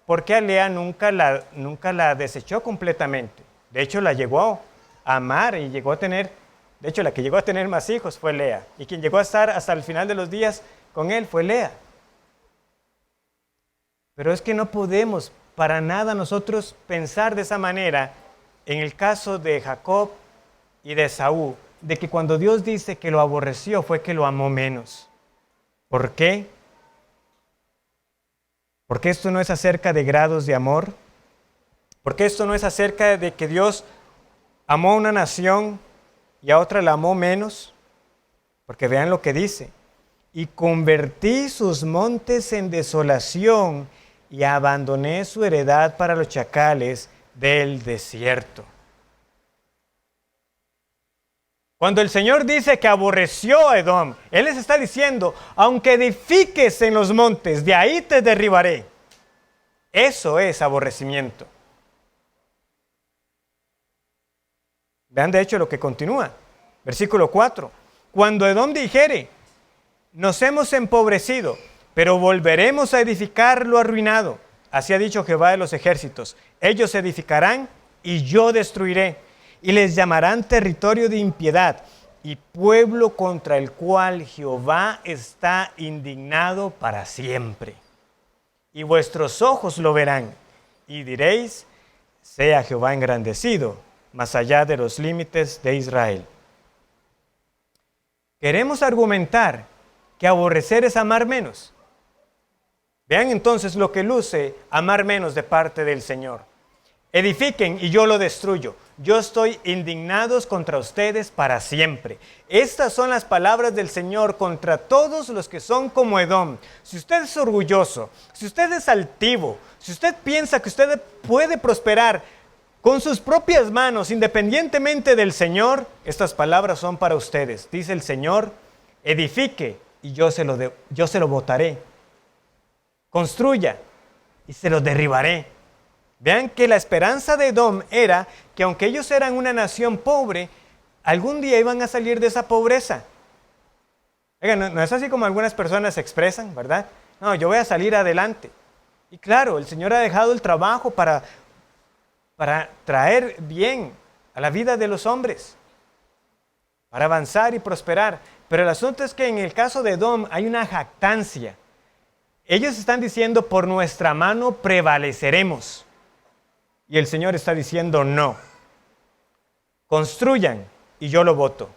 Porque a Lea nunca la desechó completamente. De hecho, la llegó a amar y llegó a tener, de hecho, la que llegó a tener más hijos fue Lea. Y quien llegó a estar hasta el final de los días con él fue Lea. Pero es que no podemos para nada nosotros pensar de esa manera en el caso de Jacob y de Esaú, de que cuando Dios dice que lo aborreció fue que lo amó menos. ¿Por qué? Porque esto no es acerca de grados de amor. Porque esto no es acerca de que Dios amó a una nación y a otra la amó menos. Porque vean lo que dice. Y convertí sus montes en desolación y abandoné su heredad para los chacales del desierto. Cuando el Señor dice que aborreció a Edom, Él les está diciendo, aunque edifiques en los montes, de ahí te derribaré. Eso es aborrecimiento. Vean de hecho lo que continúa. Versículo 4. Cuando Edom dijere, nos hemos empobrecido, pero volveremos a edificar lo arruinado. Así ha dicho Jehová de los ejércitos. Ellos edificarán y yo destruiré. Y les llamarán territorio de impiedad y pueblo contra el cual Jehová está indignado para siempre. Y vuestros ojos lo verán y diréis, sea Jehová engrandecido, más allá de los límites de Israel. Queremos argumentar que aborrecer es amar menos. Vean entonces lo que luce amar menos de parte del Señor. Edifiquen y yo lo destruyo. Yo estoy indignados contra ustedes para siempre. Estas son las palabras del Señor contra todos los que son como Edom. Si usted es orgulloso, si usted es altivo, si usted piensa que usted puede prosperar con sus propias manos, independientemente del Señor, estas palabras son para ustedes. Dice el Señor, edifique y yo se lo botaré. Construya y se lo derribaré. Vean que la esperanza de Edom era que aunque ellos eran una nación pobre, algún día iban a salir de esa pobreza. Oigan, no es así como algunas personas se expresan, ¿verdad? No, yo voy a salir adelante. Y claro, el Señor ha dejado el trabajo para traer bien a la vida de los hombres, para avanzar y prosperar. Pero el asunto es que en el caso de Edom hay una jactancia. Ellos están diciendo, por nuestra mano prevaleceremos. Y el Señor está diciendo, no. Construyan y yo lo boto.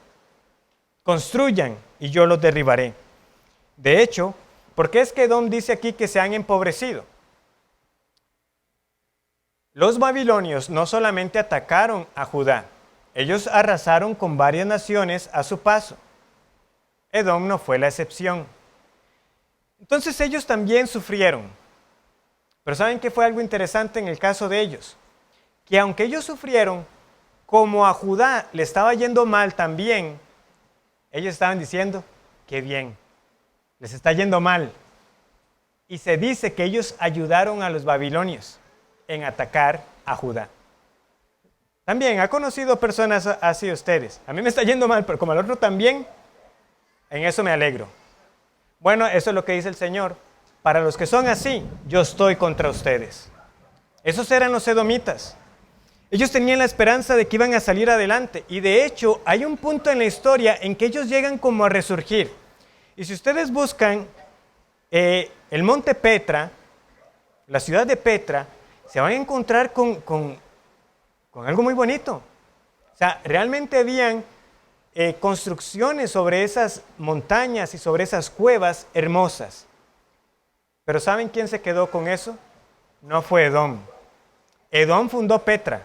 Construyan y yo lo derribaré. De hecho, ¿por qué es que Edom dice aquí que se han empobrecido? Los babilonios no solamente atacaron a Judá, ellos arrasaron con varias naciones a su paso. Edom no fue la excepción. Entonces ellos también sufrieron. Pero ¿saben qué fue algo interesante en el caso de ellos? Que aunque ellos sufrieron, como a Judá le estaba yendo mal también, ellos estaban diciendo, qué bien, les está yendo mal. Y se dice que ellos ayudaron a los babilonios en atacar a Judá. También ha conocido personas así ustedes. A mí me está yendo mal, pero como al otro también, en eso me alegro. Bueno, eso es lo que dice el Señor. Para los que son así, yo estoy contra ustedes. Esos eran los edomitas. Ellos tenían la esperanza de que iban a salir adelante. Y de hecho, hay un punto en la historia en que ellos llegan como a resurgir. Y si ustedes buscan el monte Petra, la ciudad de Petra, se van a encontrar con algo muy bonito. O sea, realmente habían construcciones sobre esas montañas y sobre esas cuevas hermosas. Pero ¿saben quién se quedó con eso? No fue Edom. Edom fundó Petra,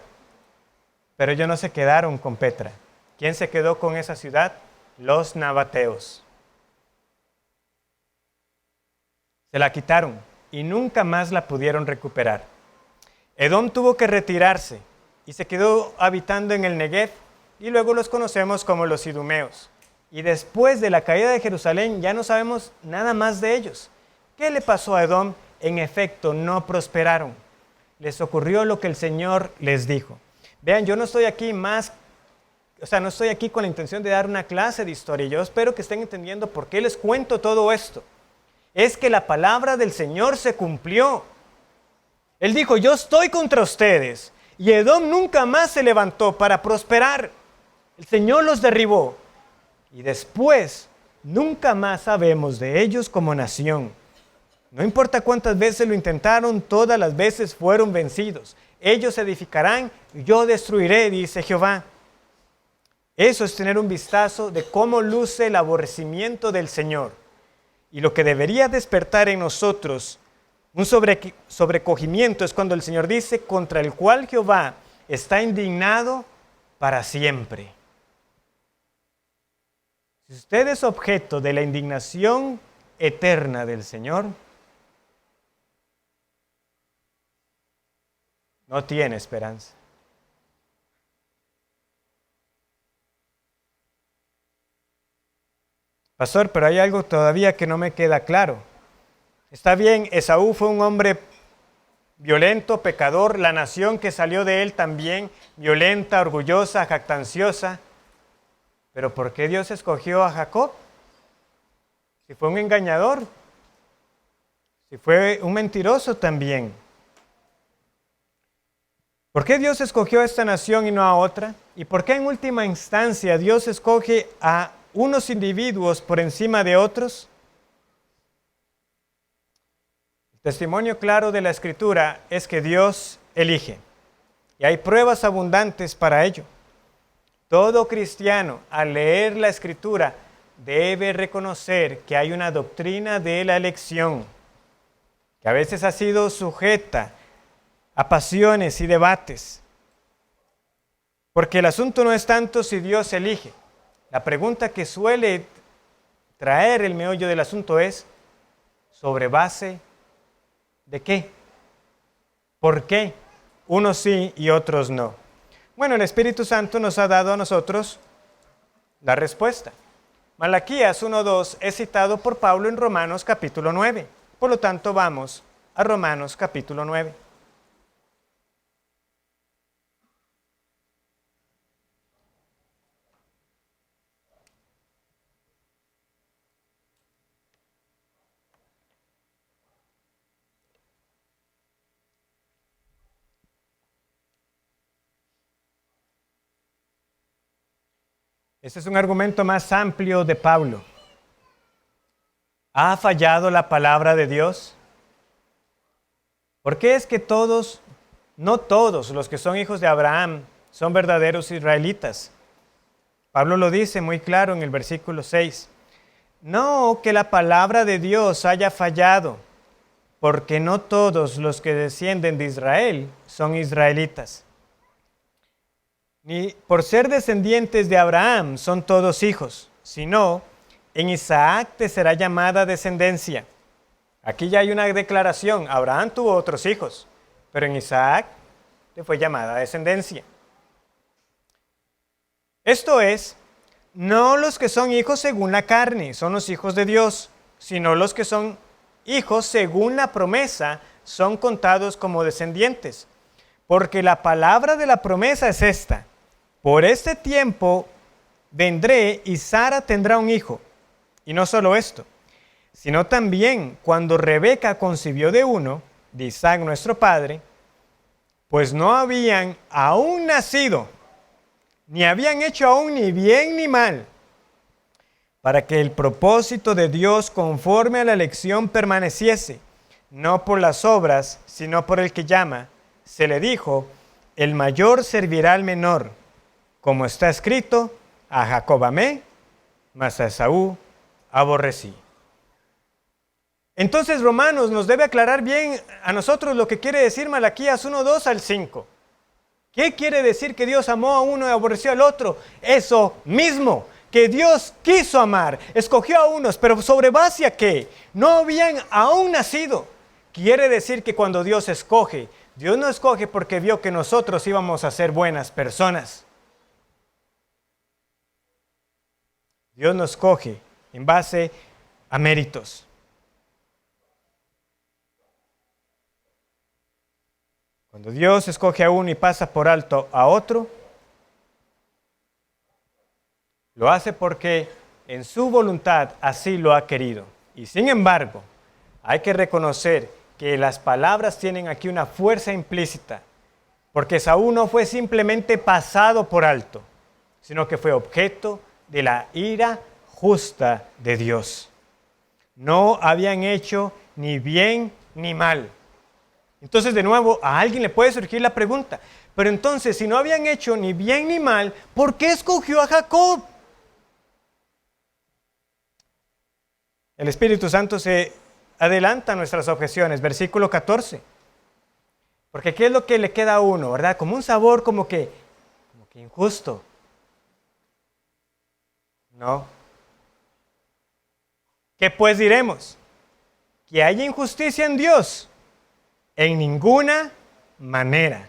pero ellos no se quedaron con Petra. ¿Quién se quedó con esa ciudad? Los nabateos. Se la quitaron y nunca más la pudieron recuperar. Edom tuvo que retirarse y se quedó habitando en el Negev, y luego los conocemos como los idumeos. Y después de la caída de Jerusalén ya no sabemos nada más de ellos. ¿Qué le pasó a Edom? En efecto, no prosperaron. Les ocurrió lo que el Señor les dijo. Vean, yo no estoy aquí no estoy aquí con la intención de dar una clase de historia. Yo espero que estén entendiendo por qué les cuento todo esto. Es que la palabra del Señor se cumplió. Él dijo, yo estoy contra ustedes. Y Edom nunca más se levantó para prosperar. El Señor los derribó. Y después, nunca más sabemos de ellos como nación. No importa cuántas veces lo intentaron, todas las veces fueron vencidos. Ellos edificarán y yo destruiré, dice Jehová. Eso es tener un vistazo de cómo luce el aborrecimiento del Señor. Y lo que debería despertar en nosotros un sobrecogimiento es cuando el Señor dice, contra el cual Jehová está indignado para siempre. Si usted es objeto de la indignación eterna del Señor, no tiene esperanza. Pastor, pero hay algo todavía que no me queda claro. Está bien, Esaú fue un hombre violento, pecador, la nación que salió de él también, violenta, orgullosa, jactanciosa. Pero ¿por qué Dios escogió a Jacob? Si fue un engañador, si fue un mentiroso también. ¿Por qué Dios escogió a esta nación y no a otra? ¿Y por qué en última instancia Dios escoge a unos individuos por encima de otros? El testimonio claro de la Escritura es que Dios elige. Y hay pruebas abundantes para ello. Todo cristiano, al leer la Escritura, debe reconocer que hay una doctrina de la elección, que a veces ha sido sujeta a pasiones y debates. Porque el asunto no es tanto si Dios elige. La pregunta que suele traer el meollo del asunto es, ¿sobre base de qué? ¿Por qué? Unos sí y otros no. Bueno, el Espíritu Santo nos ha dado a nosotros la respuesta. Malaquías 1:2 es citado por Pablo en Romanos capítulo 9. Por lo tanto, vamos a Romanos capítulo 9. Este es un argumento más amplio de Pablo. ¿Ha fallado la palabra de Dios? ¿Por qué es que no todos los que son hijos de Abraham son verdaderos israelitas? Pablo lo dice muy claro en el versículo 6. No que la palabra de Dios haya fallado, porque no todos los que descienden de Israel son israelitas. Ni por ser descendientes de Abraham son todos hijos, sino en Isaac te será llamada descendencia. Aquí ya hay una declaración. Abraham tuvo otros hijos, pero en Isaac te fue llamada descendencia. Esto es, no los que son hijos según la carne son los hijos de Dios, sino los que son hijos según la promesa son contados como descendientes. Porque la palabra de la promesa es esta: por este tiempo vendré y Sara tendrá un hijo. Y no solo esto, sino también cuando Rebeca concibió de uno, de Isaac nuestro padre, pues no habían aún nacido, ni habían hecho aún ni bien ni mal, para que el propósito de Dios conforme a la elección permaneciese, no por las obras, sino por el que llama. Se le dijo, el mayor servirá al menor, como está escrito, a Jacob amé, mas a Esaú aborrecí. Entonces Romanos nos debe aclarar bien a nosotros lo que quiere decir Malaquías 1:2 al 5. ¿Qué quiere decir que Dios amó a uno y aborreció al otro? Eso mismo, que Dios quiso amar, escogió a unos, pero ¿sobre base a qué? No habían aún nacido. Quiere decir que cuando Dios escoge, Dios no escoge porque vio que nosotros íbamos a ser buenas personas. Dios nos escoge en base a méritos. Cuando Dios escoge a uno y pasa por alto a otro, lo hace porque en su voluntad así lo ha querido. Y sin embargo, hay que reconocer que las palabras tienen aquí una fuerza implícita, porque Saúl no fue simplemente pasado por alto, sino que fue objeto de la ira justa de Dios. No habían hecho ni bien ni mal. Entonces, de nuevo, a alguien le puede surgir la pregunta, pero entonces, si no habían hecho ni bien ni mal, ¿por qué escogió a Jacob? El Espíritu Santo se adelanta a nuestras objeciones, versículo 14. Porque ¿qué es lo que le queda a uno, verdad? Como un sabor como que injusto. No. ¿Qué pues diremos? ¿Que hay injusticia en Dios? En ninguna manera.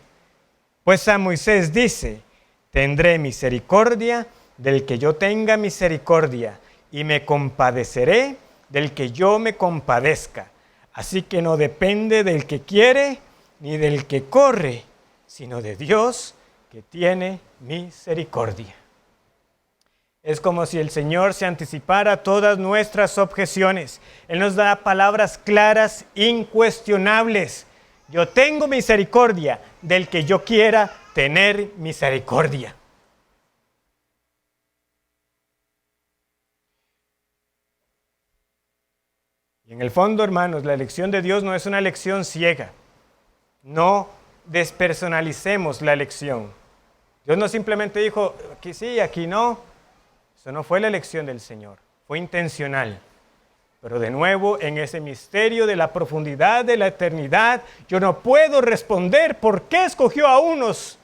Pues a Moisés dice, tendré misericordia del que yo tenga misericordia, y me compadeceré del que yo me compadezca. Así que no depende del que quiere ni del que corre, sino de Dios que tiene misericordia. Es como si el Señor se anticipara a todas nuestras objeciones. Él nos da palabras claras, incuestionables. Yo tengo misericordia del que yo quiera tener misericordia. Y en el fondo, hermanos, la elección de Dios no es una elección ciega. No despersonalicemos la elección. Dios no simplemente dijo, aquí sí, aquí no. Eso no fue la elección del Señor, fue intencional. Pero de nuevo, en ese misterio de la profundidad de la eternidad, yo no puedo responder por qué escogió a unos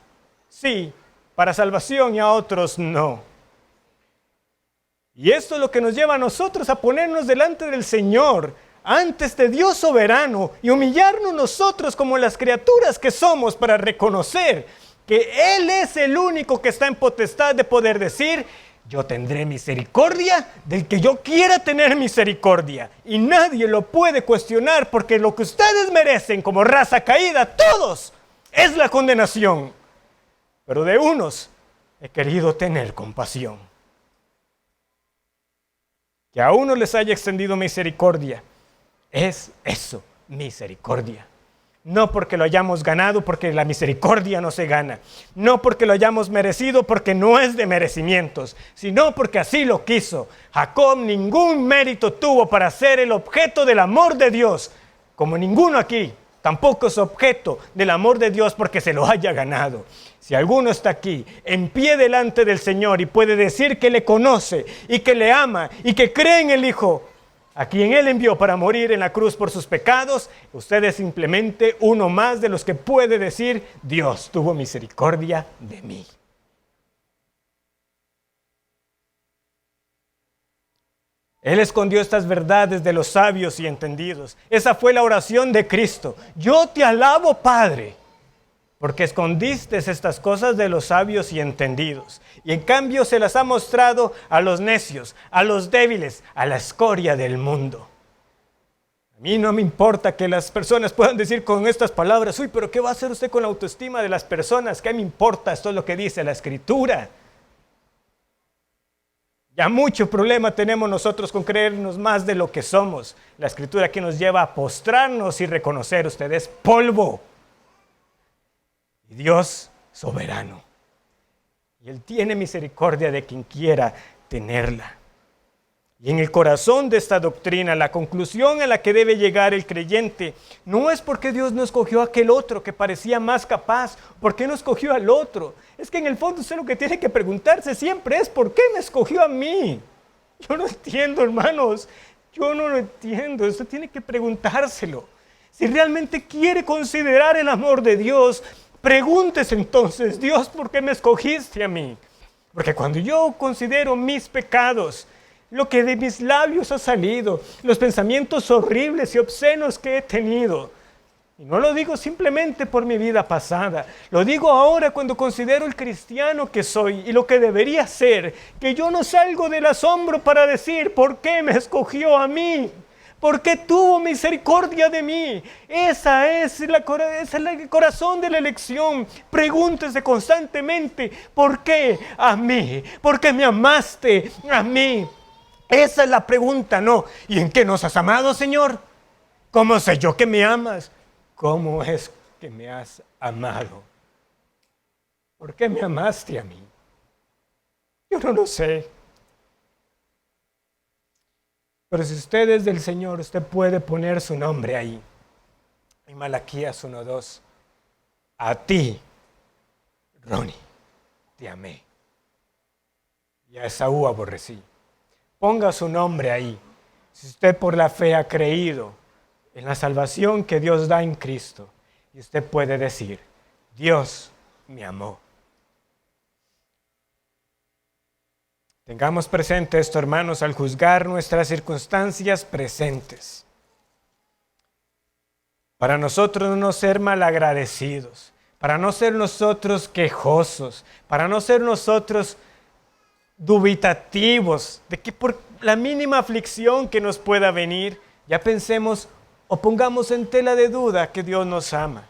sí para salvación y a otros no. Y esto es lo que nos lleva a nosotros a ponernos delante del Señor, antes de Dios soberano, y humillarnos nosotros como las criaturas que somos para reconocer que Él es el único que está en potestad de poder decir, yo tendré misericordia del que yo quiera tener misericordia. Y nadie lo puede cuestionar, porque lo que ustedes merecen como raza caída, todos, es la condenación. Pero de unos he querido tener compasión. Que a uno les haya extendido misericordia, es eso, misericordia. No porque lo hayamos ganado, porque la misericordia no se gana. No porque lo hayamos merecido, porque no es de merecimientos, sino porque así lo quiso. Jacob ningún mérito tuvo para ser el objeto del amor de Dios, como ninguno aquí tampoco es objeto del amor de Dios porque se lo haya ganado. Si alguno está aquí en pie delante del Señor y puede decir que le conoce y que le ama y que cree en el Hijo, a quien Él envió para morir en la cruz por sus pecados, usted es simplemente uno más de los que puede decir, Dios tuvo misericordia de mí. Él escondió estas verdades de los sabios y entendidos. Esa fue la oración de Cristo. Yo te alabo, Padre, porque escondiste estas cosas de los sabios y entendidos, y en cambio se las ha mostrado a los necios, a los débiles, a la escoria del mundo. A mí no me importa que las personas puedan decir con estas palabras, uy, pero ¿qué va a hacer usted con la autoestima de las personas? ¿Qué me importa? Esto es lo que dice la Escritura. Ya mucho problema tenemos nosotros con creernos más de lo que somos. La Escritura aquí nos lleva a postrarnos y reconocer, usted es polvo. Y Dios soberano. Y Él tiene misericordia de quien quiera tenerla. Y en el corazón de esta doctrina, la conclusión a la que debe llegar el creyente, no es porque Dios no escogió a aquel otro que parecía más capaz, ¿por qué no escogió al otro? Es que en el fondo usted lo que tiene que preguntarse siempre es, ¿por qué me escogió a mí? Yo no entiendo, hermanos, yo no lo entiendo, usted tiene que preguntárselo. Si realmente quiere considerar el amor de Dios, pregúntese entonces, Dios, ¿por qué me escogiste a mí? Porque cuando yo considero mis pecados, lo que de mis labios ha salido, los pensamientos horribles y obscenos que he tenido, y no lo digo simplemente por mi vida pasada, lo digo ahora cuando considero el cristiano que soy y lo que debería ser, que yo no salgo del asombro para decir, ¿por qué me escogió a mí? ¿Por qué tuvo misericordia de mí? Ese es el corazón de la elección. Pregúntese constantemente, ¿por qué a mí? ¿Por qué me amaste a mí? Esa es la pregunta, ¿no? ¿Y en qué nos has amado, Señor? ¿Cómo sé yo que me amas? ¿Cómo es que me has amado? ¿Por qué me amaste a mí? Yo no lo sé. Pero si usted es del Señor, usted puede poner su nombre ahí. En Malaquías 1:2. A ti, Ronnie, te amé. Y a Esaú aborrecí. Ponga su nombre ahí. Si usted por la fe ha creído en la salvación que Dios da en Cristo, y usted puede decir, Dios me amó. Tengamos presente esto, hermanos, al juzgar nuestras circunstancias presentes. Para nosotros no ser malagradecidos, para no ser nosotros quejosos, para no ser nosotros dubitativos de que por la mínima aflicción que nos pueda venir, ya pensemos o pongamos en tela de duda que Dios nos ama.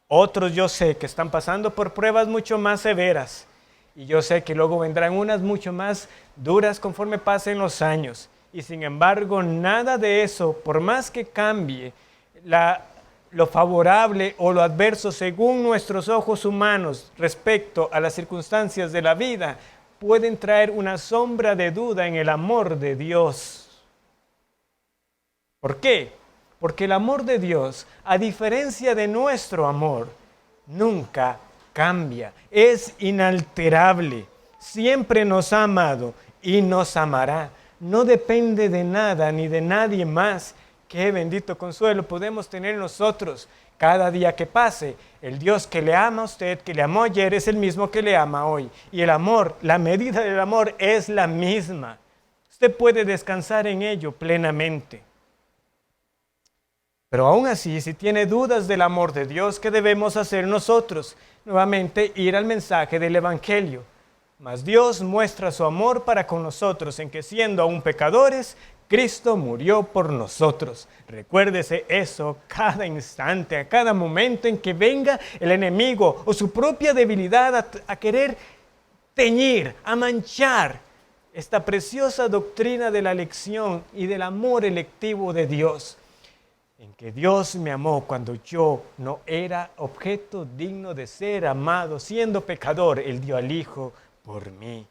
Otros yo sé que están pasando por pruebas mucho más severas y yo sé que luego vendrán unas mucho más duras conforme pasen los años. Y sin embargo, nada de eso, por más que cambie lo favorable o lo adverso según nuestros ojos humanos respecto a las circunstancias de la vida, pueden traer una sombra de duda en el amor de Dios. ¿Por qué? Porque el amor de Dios, a diferencia de nuestro amor, nunca cambia, es inalterable, siempre nos ha amado y nos amará. No depende de nada ni de nadie más. Qué bendito consuelo podemos tener nosotros cada día que pase. El Dios que le ama a usted, que le amó ayer, es el mismo que le ama hoy. Y el amor, la medida del amor es la misma. Usted puede descansar en ello plenamente. Pero aún así, si tiene dudas del amor de Dios, ¿qué debemos hacer nosotros? Nuevamente, ir al mensaje del Evangelio. Mas Dios muestra su amor para con nosotros en que siendo aún pecadores, Cristo murió por nosotros. Recuérdese eso cada instante, a cada momento en que venga el enemigo o su propia debilidad a querer teñir, a manchar esta preciosa doctrina de la elección y del amor electivo de Dios. En que Dios me amó cuando yo no era objeto digno de ser amado, siendo pecador, Él dio al Hijo por mí.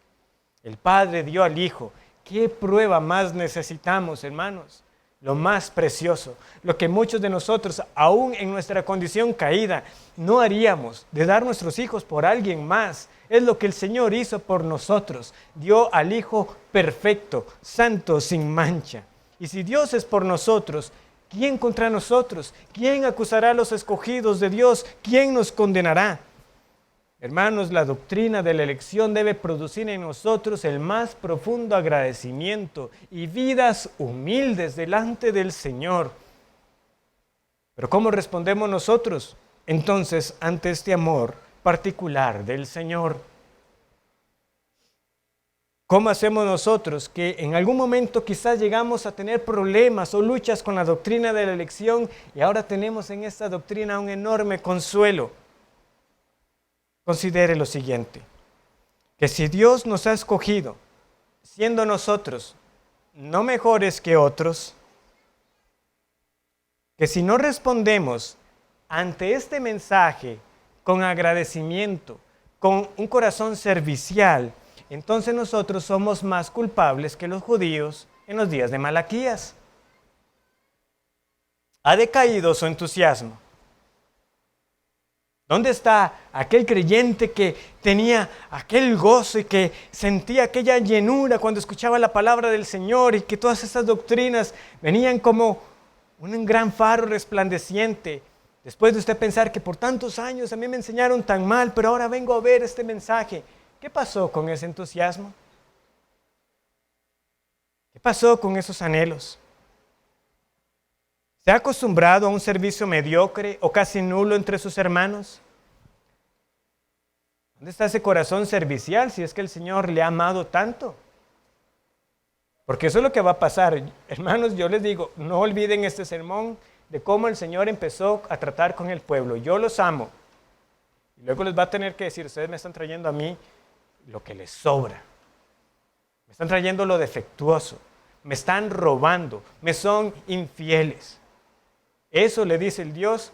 El Padre dio al Hijo. ¿Qué prueba más necesitamos, hermanos? Lo más precioso, lo que muchos de nosotros, aún en nuestra condición caída, no haríamos, de dar nuestros hijos por alguien más. Es lo que el Señor hizo por nosotros. Dio al Hijo perfecto, santo, sin mancha. Y si Dios es por nosotros, ¿quién contra nosotros? ¿Quién acusará a los escogidos de Dios? ¿Quién nos condenará? Hermanos, la doctrina de la elección debe producir en nosotros el más profundo agradecimiento y vidas humildes delante del Señor. Pero ¿cómo respondemos nosotros entonces ante este amor particular del Señor? ¿Cómo hacemos nosotros que en algún momento quizás llegamos a tener problemas o luchas con la doctrina de la elección y ahora tenemos en esta doctrina un enorme consuelo? Considere lo siguiente, que si Dios nos ha escogido, siendo nosotros no mejores que otros, que si no respondemos ante este mensaje con agradecimiento, con un corazón servicial, entonces nosotros somos más culpables que los judíos en los días de Malaquías. ¿Ha decaído su entusiasmo? ¿Dónde está aquel creyente que tenía aquel gozo y que sentía aquella llenura cuando escuchaba la palabra del Señor y que todas esas doctrinas venían como un gran faro resplandeciente? Después de usted pensar que por tantos años a mí me enseñaron tan mal, pero ahora vengo a ver este mensaje. ¿Qué pasó con ese entusiasmo? ¿Qué pasó con esos anhelos? ¿Se ha acostumbrado a un servicio mediocre o casi nulo entre sus hermanos? ¿Dónde está ese corazón servicial si es que el Señor le ha amado tanto? Porque eso es lo que va a pasar. Hermanos, yo les digo, no olviden este sermón de cómo el Señor empezó a tratar con el pueblo. Yo los amo. Y luego les va a tener que decir, ustedes me están trayendo a mí lo que les sobra. Me están trayendo lo defectuoso. Me están robando. Me son infieles. Eso le dice el Dios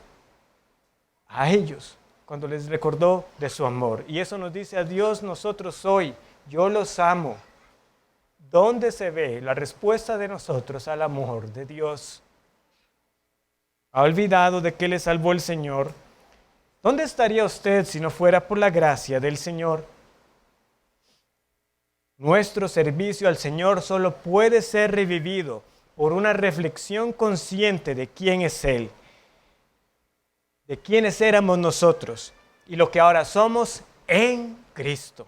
a ellos cuando les recordó de su amor. Y eso nos dice a Dios nosotros hoy. Yo los amo. ¿Dónde se ve la respuesta de nosotros al amor de Dios? ¿Ha olvidado de qué le salvó el Señor? ¿Dónde estaría usted si no fuera por la gracia del Señor? Nuestro servicio al Señor solo puede ser revivido por una reflexión consciente de quién es Él, de quiénes éramos nosotros y lo que ahora somos en Cristo.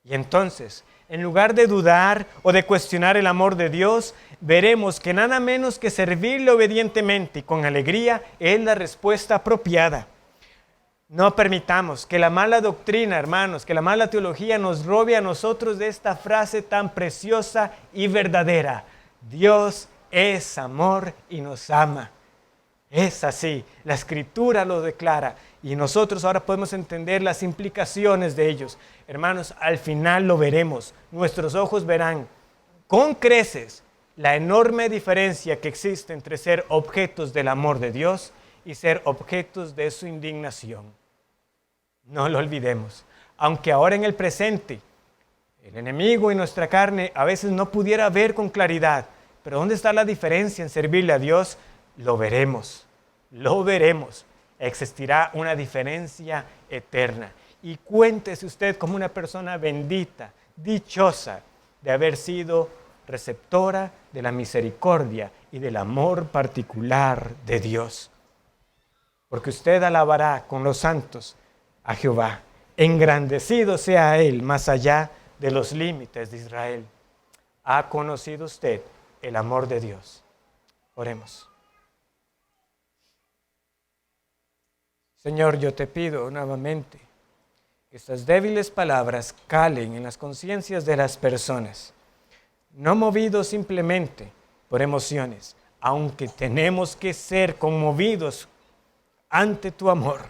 Y entonces, en lugar de dudar o de cuestionar el amor de Dios, veremos que nada menos que servirle obedientemente y con alegría es la respuesta apropiada. No permitamos que la mala doctrina, hermanos, que la mala teología nos robe a nosotros de esta frase tan preciosa y verdadera. Dios es amor y nos ama. Es así, la Escritura lo declara y nosotros ahora podemos entender las implicaciones de ellos. Hermanos, al final lo veremos, nuestros ojos verán con creces la enorme diferencia que existe entre ser objetos del amor de Dios y ser objetos de su indignación. No lo olvidemos, aunque ahora en el presente el enemigo y nuestra carne a veces no pudiera ver con claridad, pero ¿dónde está la diferencia en servirle a Dios? Lo veremos, lo veremos. Existirá una diferencia eterna. Y cuéntese usted como una persona bendita, dichosa, de haber sido receptora de la misericordia y del amor particular de Dios. Porque usted alabará con los santos a Jehová. Engrandecido sea Él más allá de los límites de Israel. ¿Ha conocido usted el amor de Dios? Oremos. Señor, yo te pido nuevamente que estas débiles palabras calen en las conciencias de las personas, no movidos simplemente por emociones, aunque tenemos que ser conmovidos ante tu amor.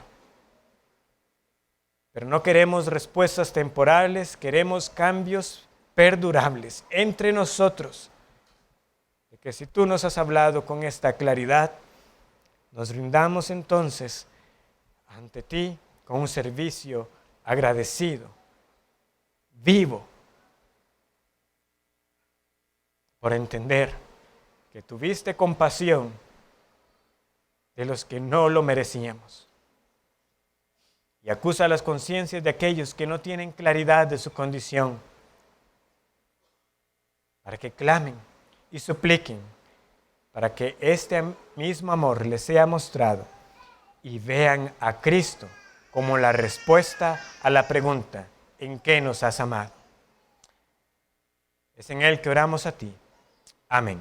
Pero no queremos respuestas temporales, queremos cambios perdurables entre nosotros. De que si tú nos has hablado con esta claridad, nos rindamos entonces ante ti con un servicio agradecido, vivo, por entender que tuviste compasión de los que no lo merecíamos. Y acusa las conciencias de aquellos que no tienen claridad de su condición, para que clamen y supliquen, para que este mismo amor les sea mostrado y vean a Cristo como la respuesta a la pregunta, ¿en qué nos has amado? Es en Él que oramos a ti. Amén.